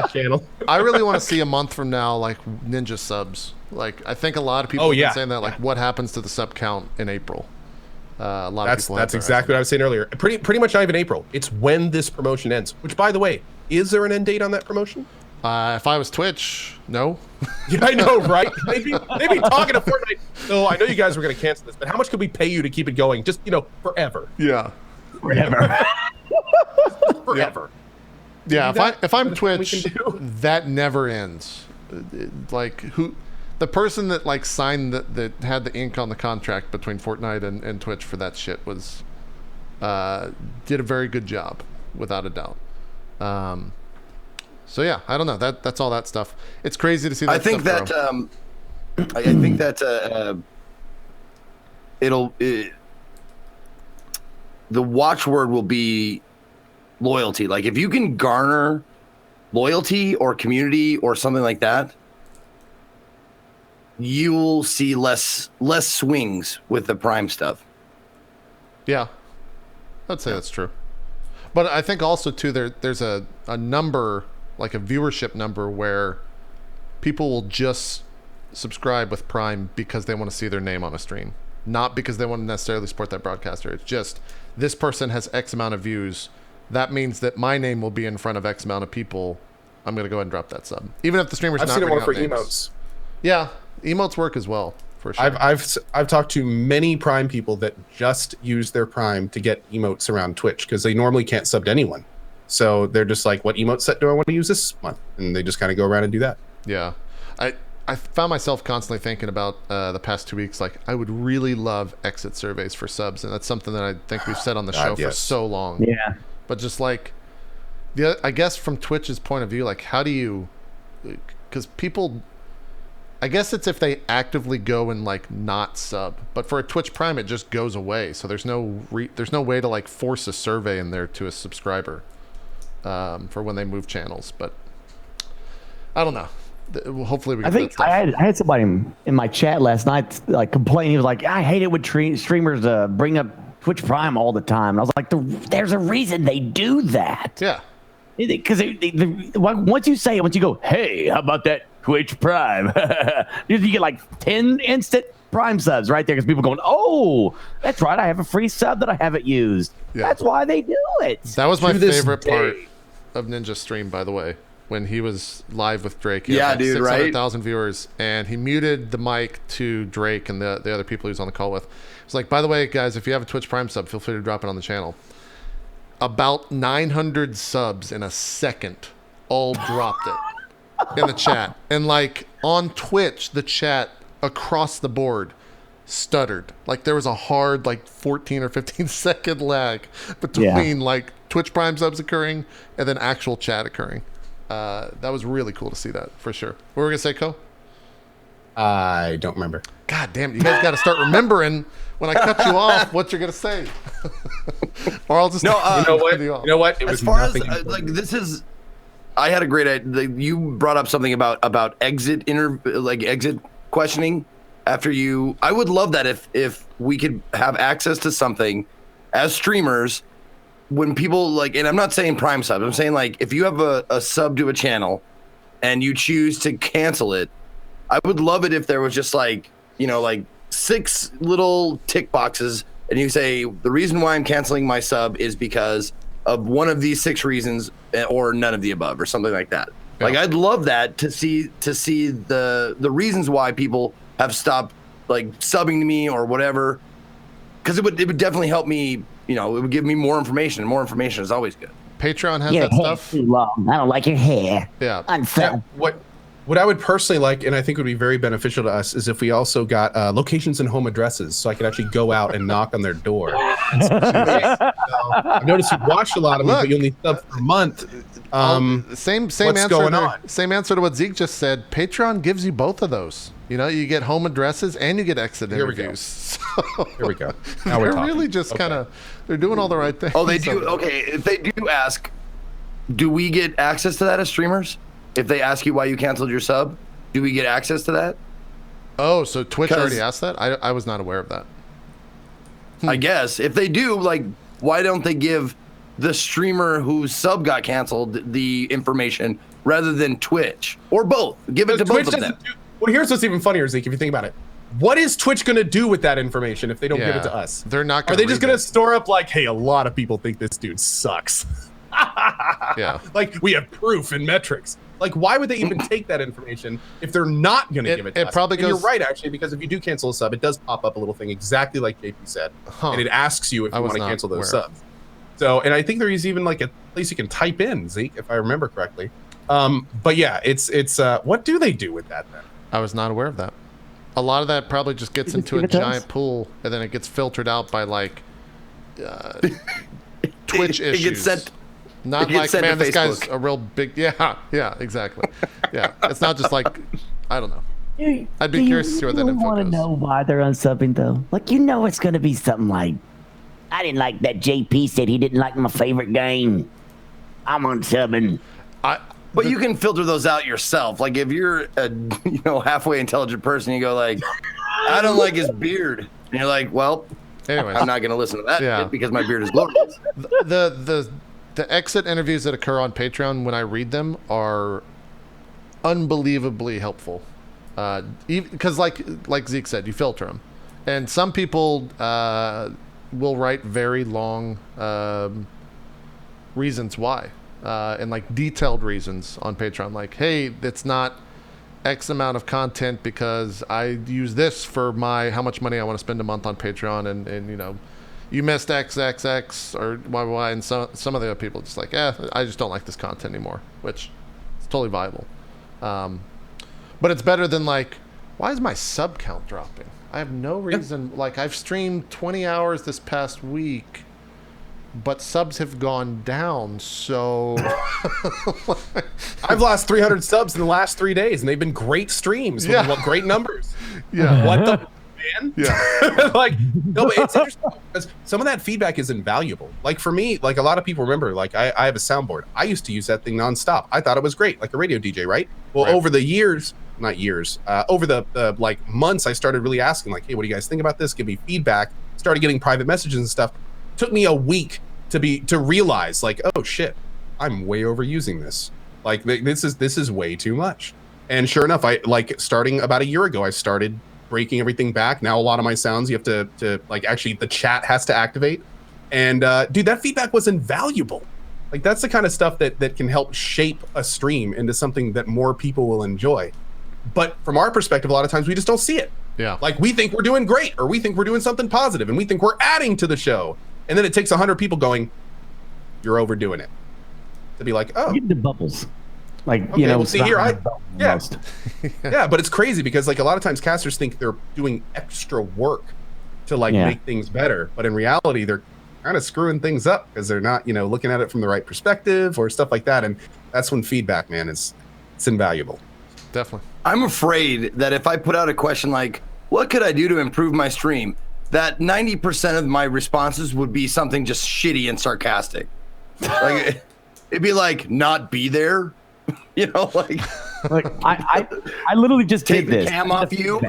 channel. I really want to see a month from now, like, Ninja subs. Like, I think a lot of people have been saying that, like, what happens to the sub count in April? A lot of people. That's exactly what I was saying earlier. Pretty much not even April. It's when this promotion ends. Which, by the way, is there an end date on that promotion? If I was Twitch, no. Yeah, I know, right? Maybe talking to Fortnite. So I know you guys were going to cancel this, but how much could we pay you to keep it going? Just forever. Yeah. Forever. Forever. Yeah. If I'm That's what we Twitch, can do. that never ends. Like the person that like signed that had the ink on the contract between Fortnite and Twitch for that shit was did a very good job, without a doubt. So yeah, I don't know. That's all that stuff. It's crazy to see that. I think stuff that grow. I think that the watchword will be loyalty. Like if you can garner loyalty or community or something like that, you will see less swings with the Prime stuff. Yeah, I'd say that's true. But I think also too there's a number, like a viewership number, where people will just subscribe with Prime because they want to see their name on a stream, not because they want to necessarily support that broadcaster. It's just this person has X amount of views. That means that my name will be in front of X amount of people. I'm going to go ahead and drop that sub, even if the streamer's I've not seen it reading more for out names. emotes. Yeah, emotes work as well, for sure. I've talked to many Prime people that just use their Prime to get emotes around Twitch because they normally can't sub to anyone. So they're just like, what emote set do I want to use this month? And they just kind of go around and do that. Yeah. I found myself constantly thinking about the past 2 weeks, like, I would really love exit surveys for subs, and that's something that I think we've said on the show for so long. Yeah. But just like, I guess from Twitch's point of view, like, how do you, because people, I guess it's if they actively go and like not sub, but for a Twitch Prime, it just goes away. So there's no way to like force a survey in there to a subscriber for when they move channels. But I don't know. Hopefully we get that stuff. I had somebody in my chat last night like complaining. He was like, I hate it when streamers bring up Twitch Prime all the time. And I was like, there's a reason they do that. Yeah. Because once you say it, once you go, hey, how about that Twitch Prime? You get like 10 instant Prime subs right there because people going, oh, that's right, I have a free sub that I haven't used. Yeah. That's why they do it. That was my favorite part of Ninja's stream, by the way, when he was live with Drake. He had like 600,000 viewers, and he muted the mic to Drake and the other people he was on the call with. It's like, by the way, guys, if you have a Twitch Prime sub, feel free to drop it on the channel. About 900 subs in a second all dropped it in the chat. And like on Twitch, the chat across the board stuttered. Like there was a hard like 14 or 15 second lag between like Twitch Prime subs occurring and then actual chat occurring. That was really cool to see that, for sure. What were we going to say, Ko? I don't remember. God damn it. You guys got to start remembering when I cut you off what you're going to say. Or I'll just... No, you know what? It was as far nothing. As, like, this is... I had a great idea. You brought up something about exit questioning after you... I would love that if we could have access to something as streamers when people like... And I'm not saying Prime subs. I'm saying like if you have a sub to a channel and you choose to cancel it, I would love it if there was just like, you know, like 6 little tick boxes and you say, the reason why I'm canceling my sub is because of one of these 6 reasons or none of the above or something like that. Yeah. Like I'd love that to see the reasons why people have stopped like subbing to me or whatever. Cause it would definitely help me, you know, it would give me more information, and more information is always good. Patreon has that stuff. Too long. I don't like your hair. Yeah. Unfair. Yeah, what I would personally like, and I think would be very beneficial to us, is if we also got locations and home addresses, so I could actually go out and knock on their door. I've noticed you've watched a lot of me, but you only sub for a month. Same what's answer. Going on? Same answer to what Zeke just said. Patreon gives you both of those. You know, you get home addresses and you get exit interviews. So here we go. Now they're really just kind of, they're doing all the right things. Oh, they do. Okay, if they do ask, do we get access to that as streamers? If they ask you why you canceled your sub, do we get access to that? Oh, so Twitch already asked that? I was not aware of that. I guess. If they do, like, why don't they give the streamer whose sub got canceled the information rather than Twitch? Or both. Give it to both of them. Well, here's what's even funnier, Zeke, if you think about it. What is Twitch going to do with that information if they don't give it to us? They're not going to. Are they just going to store up like, hey, a lot of people think this dude sucks. Yeah. Like, we have proof and metrics. Like, why would they even take that information if they're not going to give it to us? Probably goes. You're right, actually, because if you do cancel a sub, it does pop up a little thing exactly like JP said. And it asks you if you want to cancel those subs. So, and I think there is even like a place you can type in, Zeke, if I remember correctly. But yeah, it's what do they do with that then? I was not aware of that. A lot of that probably just gets into a giant pool, and then it gets filtered out by like Twitch issues. It gets sent. Not like, man, this guy's a real big. Yeah, exactly. Yeah, it's not just like, I don't know. I'd be curious to see where that info goes. You want to know why they're unsubbing though? Like, it's going to be something like, I didn't like that JP said he didn't like my favorite game. I'm unsubbing. But you can filter those out yourself. Like if you're a halfway intelligent person, you go like, I don't like his beard, and you're like, well, anyways, I'm not going to listen to that shit because my beard is glorious. The exit interviews that occur on Patreon, when I read them, are unbelievably helpful. Because like Zeke said, you filter them, and some people will write very long reasons why. And like detailed reasons on Patreon, like, hey, it's not X amount of content because I use this for how much money I want to spend a month on Patreon, and you missed XXX or YY, and some of the other people just like, I just don't like this content anymore, which is totally viable. But it's better than like, why is my sub count dropping? I have no reason. Like, I've streamed 20 hours this past week, but subs have gone down, so I've lost 300 subs in the last 3 days, and they've been great streams with great numbers. Yeah. What the man? Yeah. Like, no, but it's interesting because some of that feedback is invaluable. Like for me, like a lot of people remember, like I have a soundboard. I used to use that thing nonstop. I thought it was great, like a radio DJ, right? Well, over the years, over the like months, I started really asking, like, hey, what do you guys think about this? Give me feedback. Started getting private messages and stuff. Took me a week to realize, like, oh shit, I'm way overusing this. Like this is way too much. And sure enough, I like starting about a year ago, I started breaking everything back. Now a lot of my sounds you have to like, actually the chat has to activate. And dude, that feedback was invaluable. Like that's the kind of stuff that can help shape a stream into something that more people will enjoy. But from our perspective, a lot of times we just don't see it. Yeah. Like we think we're doing great, or we think we're doing something positive, and we think we're adding to the show. And then it takes 100 people going, you're overdoing it. To be like, oh. Get the bubbles. Like, okay, well, see here, yeah, but it's crazy because like a lot of times casters think they're doing extra work to like make things better. But in reality, they're kind of screwing things up because they're not, looking at it from the right perspective or stuff like that. And that's when feedback, man, it's invaluable. Definitely. I'm afraid that if I put out a question like, what could I do to improve my stream? That 90% of my responses would be something just shitty and sarcastic. Like it'd be like, not be there, like I literally just take did this. The cam off you.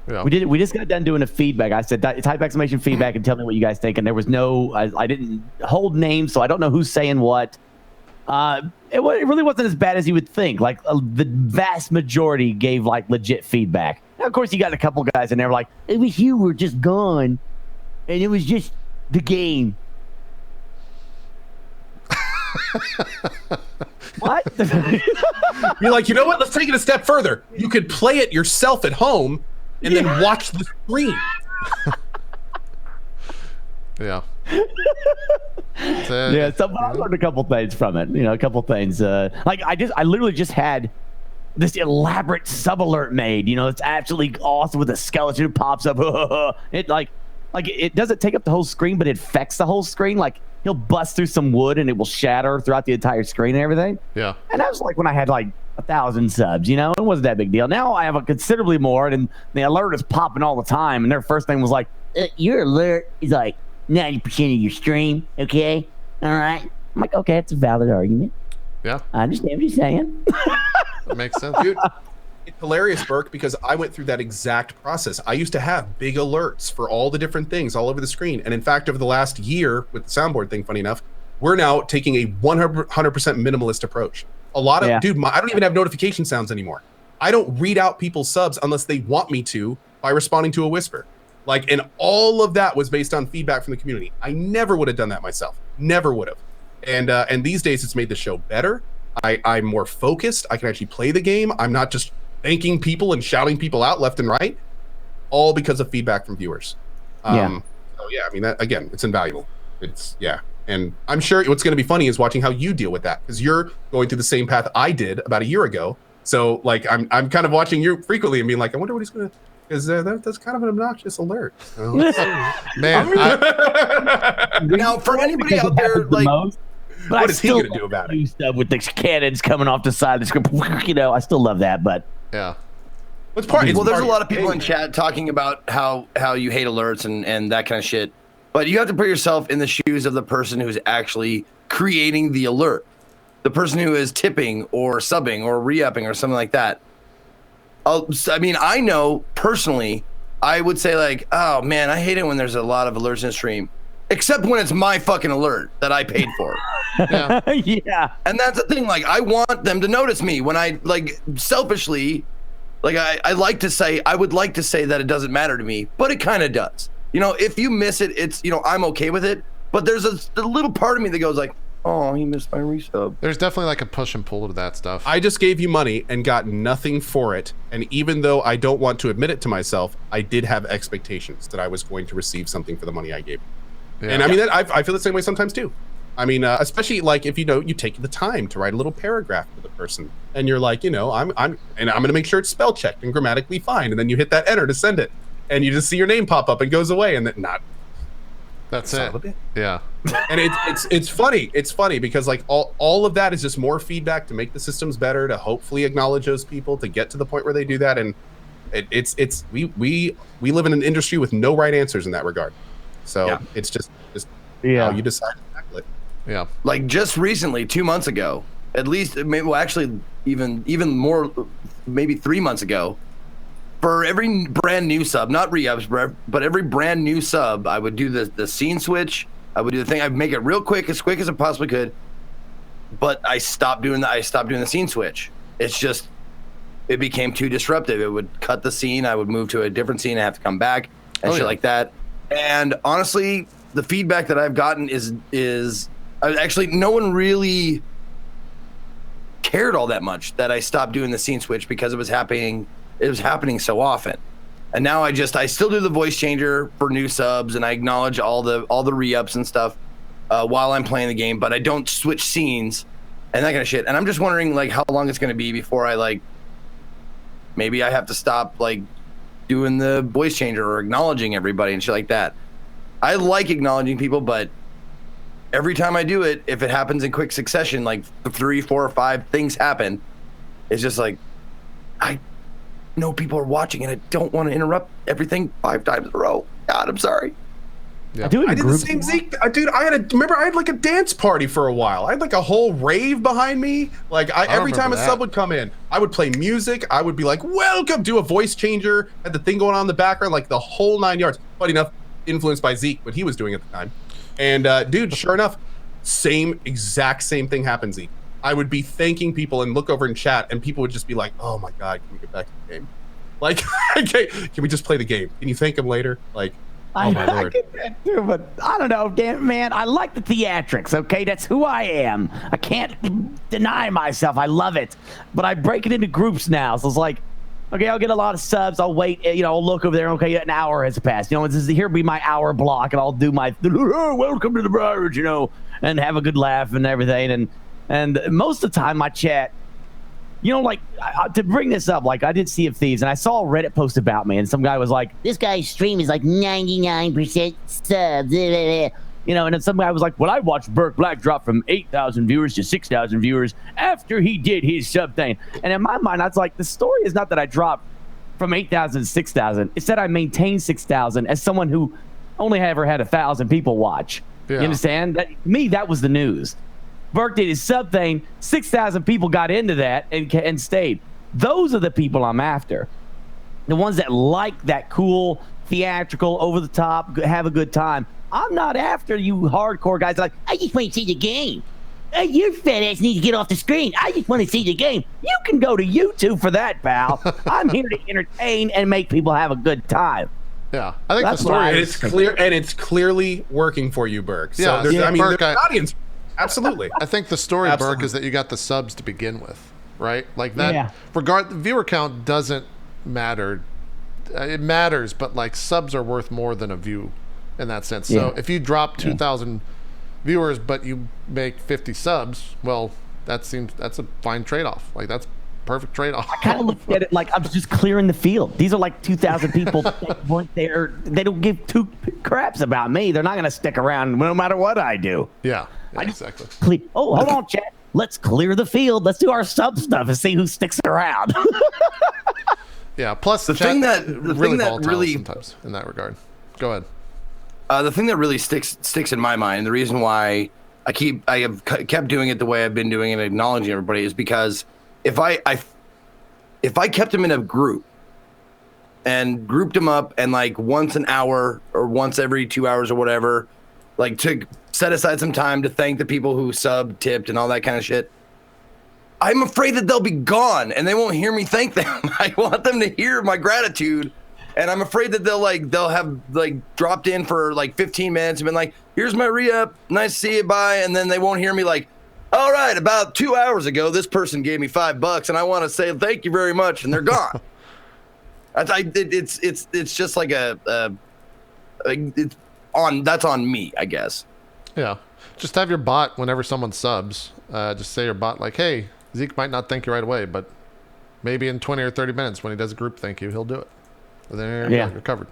Yeah. We just got done doing a feedback. I said, type exclamation feedback and tell me what you guys think. And there was no, I didn't hold names, so I don't know who's saying what. It really wasn't as bad as you would think. Like the vast majority gave like legit feedback. Now, of course, you got a couple guys in there like, it was you were just gone, and it was just the game. What? You're like, you know what? Let's take it a step further. You could play it yourself at home and then watch the stream. Yeah. So I learned a couple things from it. A couple things. Like I literally just had this elaborate sub alert made. It's absolutely awesome with a skeleton who pops up. It like it doesn't take up the whole screen, but it affects the whole screen. Like he'll bust through some wood and it will shatter throughout the entire screen and everything. Yeah. And that was like when I had like 1,000 subs. It wasn't that big deal. Now I have a considerably more, and the alert is popping all the time. And their first thing was like, your alert is like 90% of your stream. Okay, all right. I'm like, okay, it's a valid argument. Yeah. I understand what you're saying. That makes sense. Dude, it's hilarious, Burke, because I went through that exact process. I used to have big alerts for all the different things all over the screen. And in fact, over the last year with the soundboard thing, funny enough, we're now taking a 100% minimalist approach. A lot of, I don't even have notification sounds anymore. I don't read out people's subs unless they want me to by responding to a whisper. Like, and all of that was based on feedback from the community. I never would have done that myself. Never would have. And these days it's made the show better. I'm more focused. I can actually play the game. I'm not just thanking people and shouting people out left and right, all because of feedback from viewers. So yeah, I mean, that, again, it's invaluable. And I'm sure what's going to be funny is watching how you deal with that, because you're going through the same path I did about a year ago. So like, I'm kind of watching you frequently and being like, I wonder what he's going to, because that's kind of an obnoxious alert. So, man. Now, for anybody out there, like, what is he going to do about it? Stuff with the cannons coming off the side of the screen, I still love that, but yeah. There's a lot of people in chat talking about how you hate alerts and that kind of shit. But you have to put yourself in the shoes of the person who's actually creating the alert. The person who is tipping or subbing or re-upping or something like that. I mean, I know personally, I would say like, oh man, I hate it when there's a lot of alerts in the stream. Except when it's my fucking alert that I paid for. Yeah. And that's the thing, like, I want them to notice me when I, like, selfishly, like, I like to say, I would like to say that it doesn't matter to me, but it kind of does. You know, if you miss it, it's, you know, I'm okay with it, but there's a little part of me that goes like, oh, he missed my resub. There's definitely like a push and pull to that stuff. I just gave you money and got nothing for it. And even though I don't want to admit it to myself, I did have expectations that I was going to receive something for the money I gave. Yeah. And I mean, I feel the same way sometimes too. I mean, especially like if you take the time to write a little paragraph for the person, and you're like, I'm going to make sure it's spell checked and grammatically fine, and then you hit that enter to send it, and you just see your name pop up and goes away, and then not. That's it. Yeah. And it's funny. It's funny because like all of that is just more feedback to make the systems better, to hopefully acknowledge those people, to get to the point where they do that, and we live in an industry with no right answers in that regard. So it's just how you decide to tackle it. Yeah. Like just recently, 2 months ago, at least, well, actually even more, maybe 3 months ago, for every brand new sub, not re-ups, but every brand new sub, I would do the scene switch. I would do the thing. I'd make it real quick as I possibly could. But I stopped doing the scene switch. It's just, it became too disruptive. It would cut the scene. I would move to a different scene. I have to come back and shit like that. And honestly, the feedback that I've gotten is actually no one really cared all that much that I stopped doing the scene switch because it was happening so often. And now I still do the voice changer for new subs, and I acknowledge all the re-ups and stuff while I'm playing the game, but I don't switch scenes and that kind of shit. And I'm just wondering like how long it's going to be before I like maybe I have to stop like doing the voice changer or acknowledging everybody and shit like that. I like acknowledging people, but every time I do it, if it happens in quick succession, like 3, 4, or 5 things happen, it's just like, I know people are watching and I don't want to interrupt everything 5 times in a row. God, I'm sorry. Yeah. I did the same Zeke. Dude, I had like a dance party for a while. I had like a whole rave behind me. Like every time a sub would come in, I would play music. I would be like, welcome, do a voice changer. Had the thing going on in the background, like the whole 9 yards. Funny enough, influenced by Zeke, what he was doing at the time. And dude, sure enough, exact same thing happened, Zeke. I would be thanking people and look over in chat, and people would just be like, oh my God, can we get back to the game? Like, okay, can we just play the game? Can you thank him later? Like, oh my Lord. I get that too, but I don't know, damn man. I like the theatrics, okay? That's who I am. I can't deny myself. I love it. But I break it into groups now. So it's like, okay, I'll get a lot of subs. I'll wait, I'll look over there. Okay, an hour has passed. Here be my hour block, and I'll do my, welcome to the barrage, and have a good laugh and everything. And most of the time, my chat, to bring this up, like I did Sea of Thieves, and I saw a Reddit post about me, and some guy was like, this guy's stream is like 99% subs, and then some guy was like, well, I watched BurkeBlack drop from 8,000 viewers to 6,000 viewers after he did his sub thing. And in my mind, I was like, the story is not that I dropped from 8,000 to 6,000. It's that I maintained 6,000 as someone who only ever had 1,000 people watch. Yeah. You understand? That was the news. Burke did his sub thing. 6,000 people got into that and stayed. Those are the people I'm after. The ones that like that cool, theatrical, over the top, have a good time. I'm not after you hardcore guys like, I just want to see the game. Hey, your fat ass needs to get off the screen. I just want to see the game. You can go to YouTube for that, pal. I'm here to entertain and make people have a good time. Yeah, I think the story is clear, and it's clearly working for you, Burke. So Yeah, there's, I mean, Burke, there's an audience. Absolutely. I think the story, Burke, is that you got the subs to begin with, right? Like that. Yeah. The viewer count doesn't matter. It matters, but like subs are worth more than a view, in that sense. So if you drop 2,000 viewers, but you make 50 subs, well, that's a fine trade-off. Like that's perfect trade-off. I kind of look at it like I'm just clearing the field. These are like 2,000 people that weren't there. They don't give two craps about me. They're not going to stick around no matter what I do. Yeah, exactly. Hold on, chat. Let's clear the field. Let's do our sub stuff and see who sticks around. Yeah. Plus, the thing that really sometimes in that regard. Go ahead. The thing that really sticks in my mind, the reason why I have kept doing it the way I've been doing it and acknowledging everybody is because if I kept them in a group and grouped them up and like once an hour or once every 2 hours or whatever, like to set aside some time to thank the people who sub, tipped, and all that kind of shit, I'm afraid that they'll be gone and they won't hear me thank them. I want them to hear my gratitude. And I'm afraid that they'll have like dropped in for like 15 minutes and been like, here's my re-up, nice to see you, bye. And then they won't hear me like, all right, about 2 hours ago, this person gave me $5 and I want to say thank you very much. And they're gone. It's just like that's on me, I guess. Yeah. Just have your bot whenever someone subs, just say your bot like, hey, Zeke might not thank you right away, but maybe in 20 or 30 minutes when he does a group thank you, he'll do it. There you go, you're covered.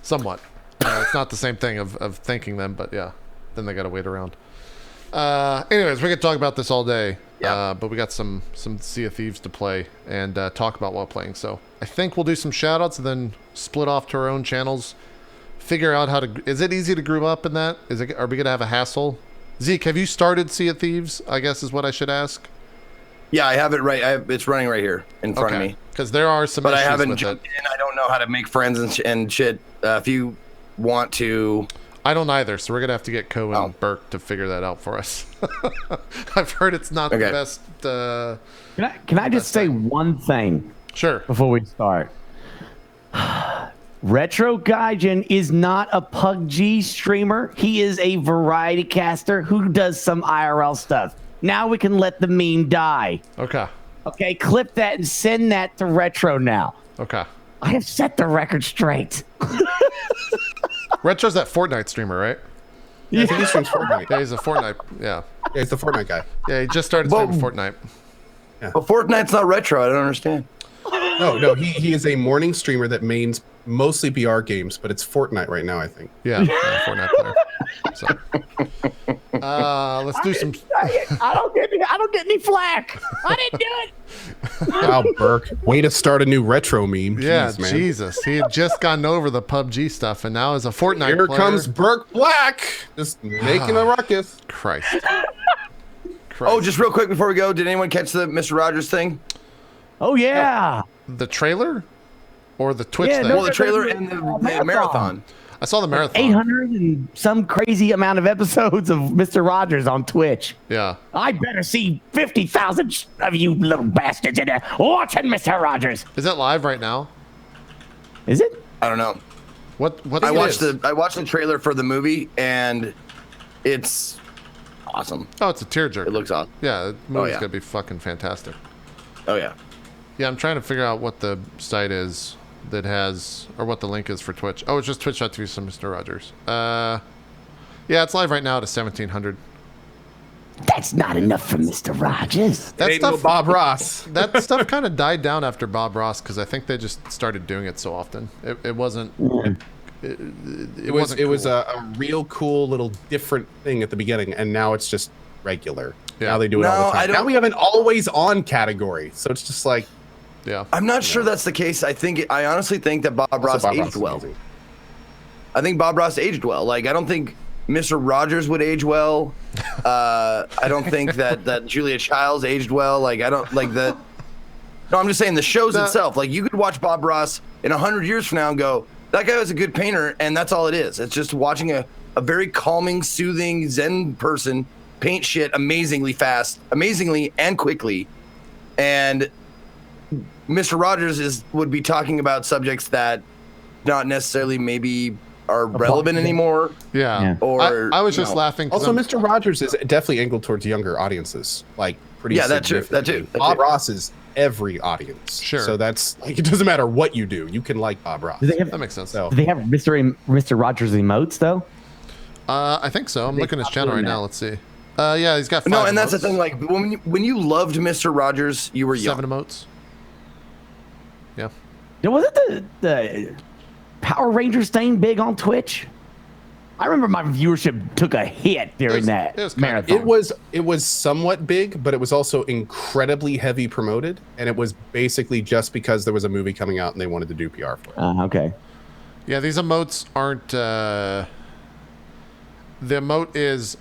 Somewhat. It's not the same thing of thanking them, but yeah, then they got to wait around. Anyways, we could talk about this all day, but we got some Sea of Thieves to play and talk about while playing. So I think we'll do some shoutouts and then split off to our own channels. Figure out how to. Is it easy to group up in that? Are we gonna have a hassle? Zeke, have you started Sea of Thieves? I guess is what I should ask. Yeah, I have it right. It's running right here in front of me. Because there are some. But issues I haven't with jumped it. in. I don't know how to make friends and shit. If you want to. I don't either, so we're gonna have to get Co and Burke to figure that out for us. I've heard it's not the best. Can I just say one thing? Sure. Before we start, Retro Gaijin is not a PUBG streamer. He is a variety caster who does some IRL stuff. Now we can let the meme die. Okay. Okay, clip that and send that to Retro now. Okay. I have set the record straight. Retro's that Fortnite streamer, right? Yeah, I think he streams Fortnite. Yeah, he's a Fortnite. Yeah. Yeah, he's the Fortnite guy. Yeah, he just started streaming Fortnite. Yeah. But Fortnite's not retro. I don't understand. No, he is a morning streamer that mains mostly BR games, but it's Fortnite right now, I think. Yeah, Fortnite player. So, let's do some. I don't get any flack. I didn't do it. Wow, Burke, way to start a new retro meme. Yeah, Jeez, man. Jesus, he had just gotten over the PUBG stuff, and now as a Fortnite Here player, comes BurkeBlack, just making a ruckus. Christ. Oh, just real quick before we go, did anyone catch the Mr. Rogers thing? Oh yeah. The trailer or the Twitch thing? Well, the trailer and the marathon. I saw the marathon. 800 and some crazy amount of episodes of Mr. Rogers on Twitch. Yeah. I better see 50,000 of you little bastards in there watching Mr. Rogers. Is it live right now? Is it? I don't know. What I watched the trailer for the movie and it's awesome. Oh, it's a tearjerker. It looks awesome. Yeah, the movie's gonna be fucking fantastic. Oh yeah. Yeah, I'm trying to figure out what the site is that has, or what the link is for Twitch. Oh, it's just twitch.tv from Mr. Rogers. Yeah, it's live right now at 1700. That's not enough for Mr. Rogers. That ain't no Bob Ross. That stuff kind of died down after Bob Ross because I think they just started doing it so often. It wasn't. It was a real cool little different thing at the beginning, and now it's just regular. Yeah. Now they do it all the time. Now we have an always on category, so it's just like. Yeah. I'm not sure that's the case. I honestly think that Bob Ross aged well. I think Bob Ross aged well. Like, I don't think Mr. Rogers would age well. I don't think that Julia Childs aged well. Like, I don't like that. No, I'm just saying the shows itself. Like, you could watch Bob Ross in 100 years from now and go, that guy was a good painter, and that's all it is. It's just watching a very calming, soothing, zen person paint shit amazingly fast, amazingly and quickly. And Mr. Rogers would be talking about subjects that not necessarily maybe are relevant anymore. Yeah. Or I was just laughing. Also, Mr. Rogers is definitely angled towards younger audiences. Like, pretty that too. Bob Ross is every audience. Sure. So that's like, it doesn't matter what you do, you can like Bob Ross. That makes sense. Do they have Mr. Rogers emotes though? I think so. I'm looking at his channel right now. Let's see. Yeah, he's got 5 No, and that's the emotes. thing. Like, when you loved Mr. Rogers, you were young. 7 emotes. Yeah. Was it the Power Rangers thing big on Twitch? I remember my viewership took a hit during that marathon. It was somewhat big, but it was also incredibly heavy promoted, and it was basically just because there was a movie coming out and they wanted to do PR for it. Okay. Yeah, these emotes aren't. The emote is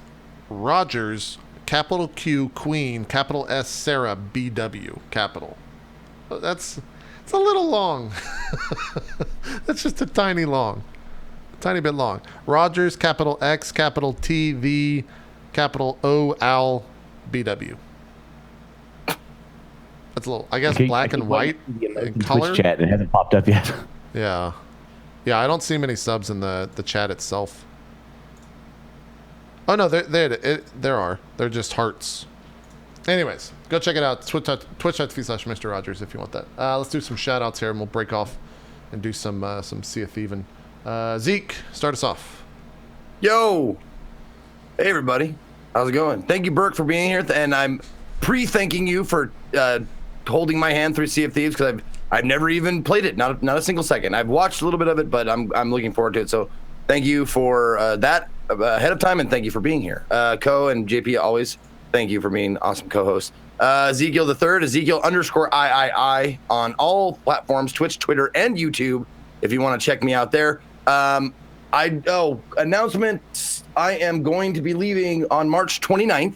Rogers, capital Q, Queen, capital S, Sarah, BW, capital. It's a little long. That's just a tiny bit long. Rogers, capital X, capital T, V, capital O, Al, BW. That's a little, I guess, black and white in color. Twitch chat, it hasn't popped up yet. Yeah. Yeah, I don't see many subs in the chat itself. Oh, no, there are. They're just hearts. Anyways, go check it out. Twitch.tv/Mr. Rogers if you want that. Let's do some shout-outs here, and we'll break off and do some Sea of Thieving. Zeke, start us off. Yo. Hey, everybody. How's it going? Thank you, Burke, for being here. And I'm pre-thanking you for holding my hand through Sea of Thieves, because I've never even played it. Not a single second. I've watched a little bit of it, but I'm looking forward to it. So thank you for that ahead of time, and thank you for being here. Co and JP, always thank you for being awesome co-hosts. Ezekiel the Third, Ezekiel_III on all platforms, Twitch, Twitter, and YouTube, if you want to check me out there. Announcement, I am going to be leaving on March 29th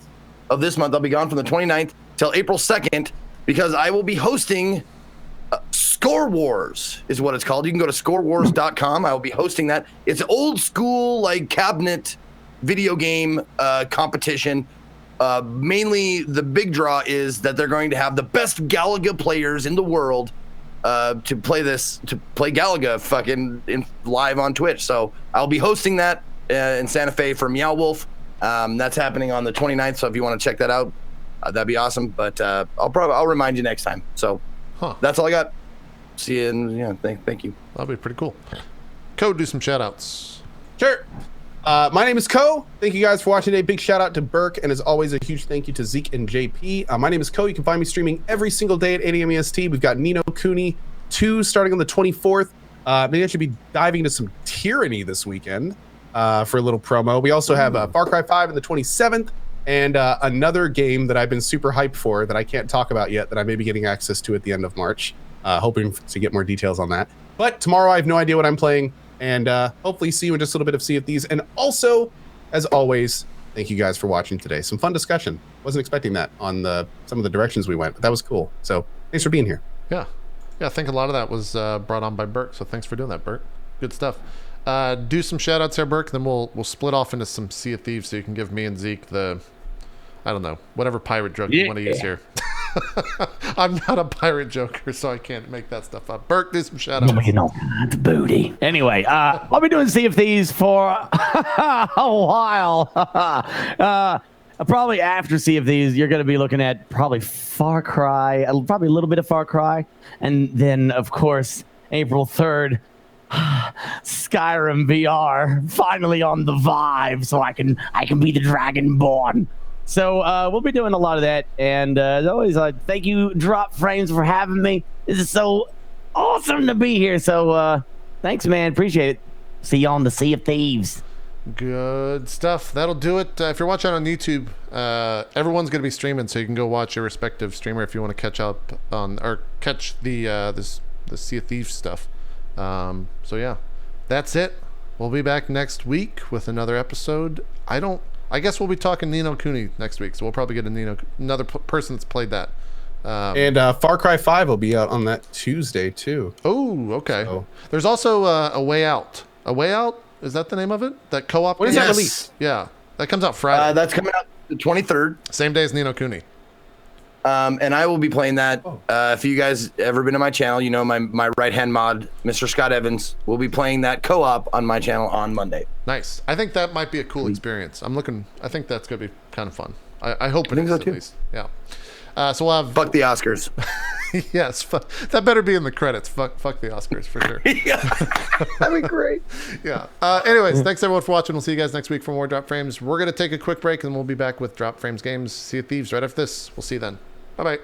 of this month. I'll be gone from the 29th till April 2nd, because I will be hosting Score Wars is what it's called. You can go to scorewars.com. I will be hosting that. It's old school, like, cabinet video game competition. Mainly the big draw is that they're going to have the best Galaga players in the world to play Galaga fucking live on Twitch. So I'll be hosting that in Santa Fe for Meow Wolf. That's happening on the 29th. So if you want to check that out, that'd be awesome. But I'll remind you next time. So that's all I got. See you, and thank you. That'll be pretty cool. Code, do some shout outs. Sure. My name is Ko. Thank you guys for watching today. Big shout out to Burke, and as always, a huge thank you to Zeke and JP. My name is Ko. You can find me streaming every single day at 8 a.m. EST. We've got Nino Kuni 2 starting on the 24th. Maybe I should be diving into some Tyranny this weekend for a little promo. We also have Far Cry 5 on the 27th, and another game that I've been super hyped for that I can't talk about yet that I may be getting access to at the end of March. Hoping to get more details on that. But tomorrow I have no idea what I'm playing, and hopefully see you in just a little bit of Sea of Thieves. And also, as always, thank you guys for watching today. Some fun discussion. Wasn't expecting that on some of the directions we went, but that was cool. So thanks for being here. Yeah, I think a lot of that was brought on by Burke, so thanks for doing that, Burke. Good stuff. Do some shout outs there, Burke, then we'll split off into some Sea of Thieves so you can give me and Zeke the, I don't know, whatever pirate drug you want to use here. I'm not a pirate joker, so I can't make that stuff up. Burke, do some shout outs. You know, the booty. Anyway, I'll be doing Sea of Thieves for a while. Probably after Sea of Thieves, you're going to be looking at probably Far Cry, probably a little bit of Far Cry, and then, of course, April 3rd, Skyrim VR, finally on the Vive, so I can be the Dragonborn. So we'll be doing a lot of that, and as always, thank you, Drop Frames, for having me. This is so awesome to be here. So thanks, man. Appreciate it. See you on the Sea of Thieves. Good stuff. That'll do it. If you're watching on YouTube, everyone's going to be streaming, so you can go watch your respective streamer if you want to catch up on or catch the Sea of Thieves stuff. So yeah, that's it. we'll be back next week with another episode. I guess we'll be talking Ni no Kuni next week, so we'll probably get another person that's played that. And Far Cry 5 will be out on that Tuesday too. Oh, okay. So. There's also A Way Out. A Way Out, is that the name of it? That co-op? When is that release? Yeah, that comes out Friday. That's coming out the 23rd. Same day as Ni no Kuni. And I will be playing that. If you guys ever been to my channel, you know my right-hand mod, Mr. Scott Evans, will be playing that co-op on my channel on Monday. Nice. I think that might be a cool experience. I think that's going to be kind of fun. I hope it is, at least. Yeah. So we'll have... Fuck the Oscars. Yes. That better be in the credits. Fuck the Oscars, for sure. Yeah. That'd be great. Yeah. Anyways, thanks everyone for watching. We'll see you guys next week for more Drop Frames. We're going to take a quick break, and we'll be back with Drop Frames Games, Sea of Thieves right after this. We'll see you then. Bye-bye.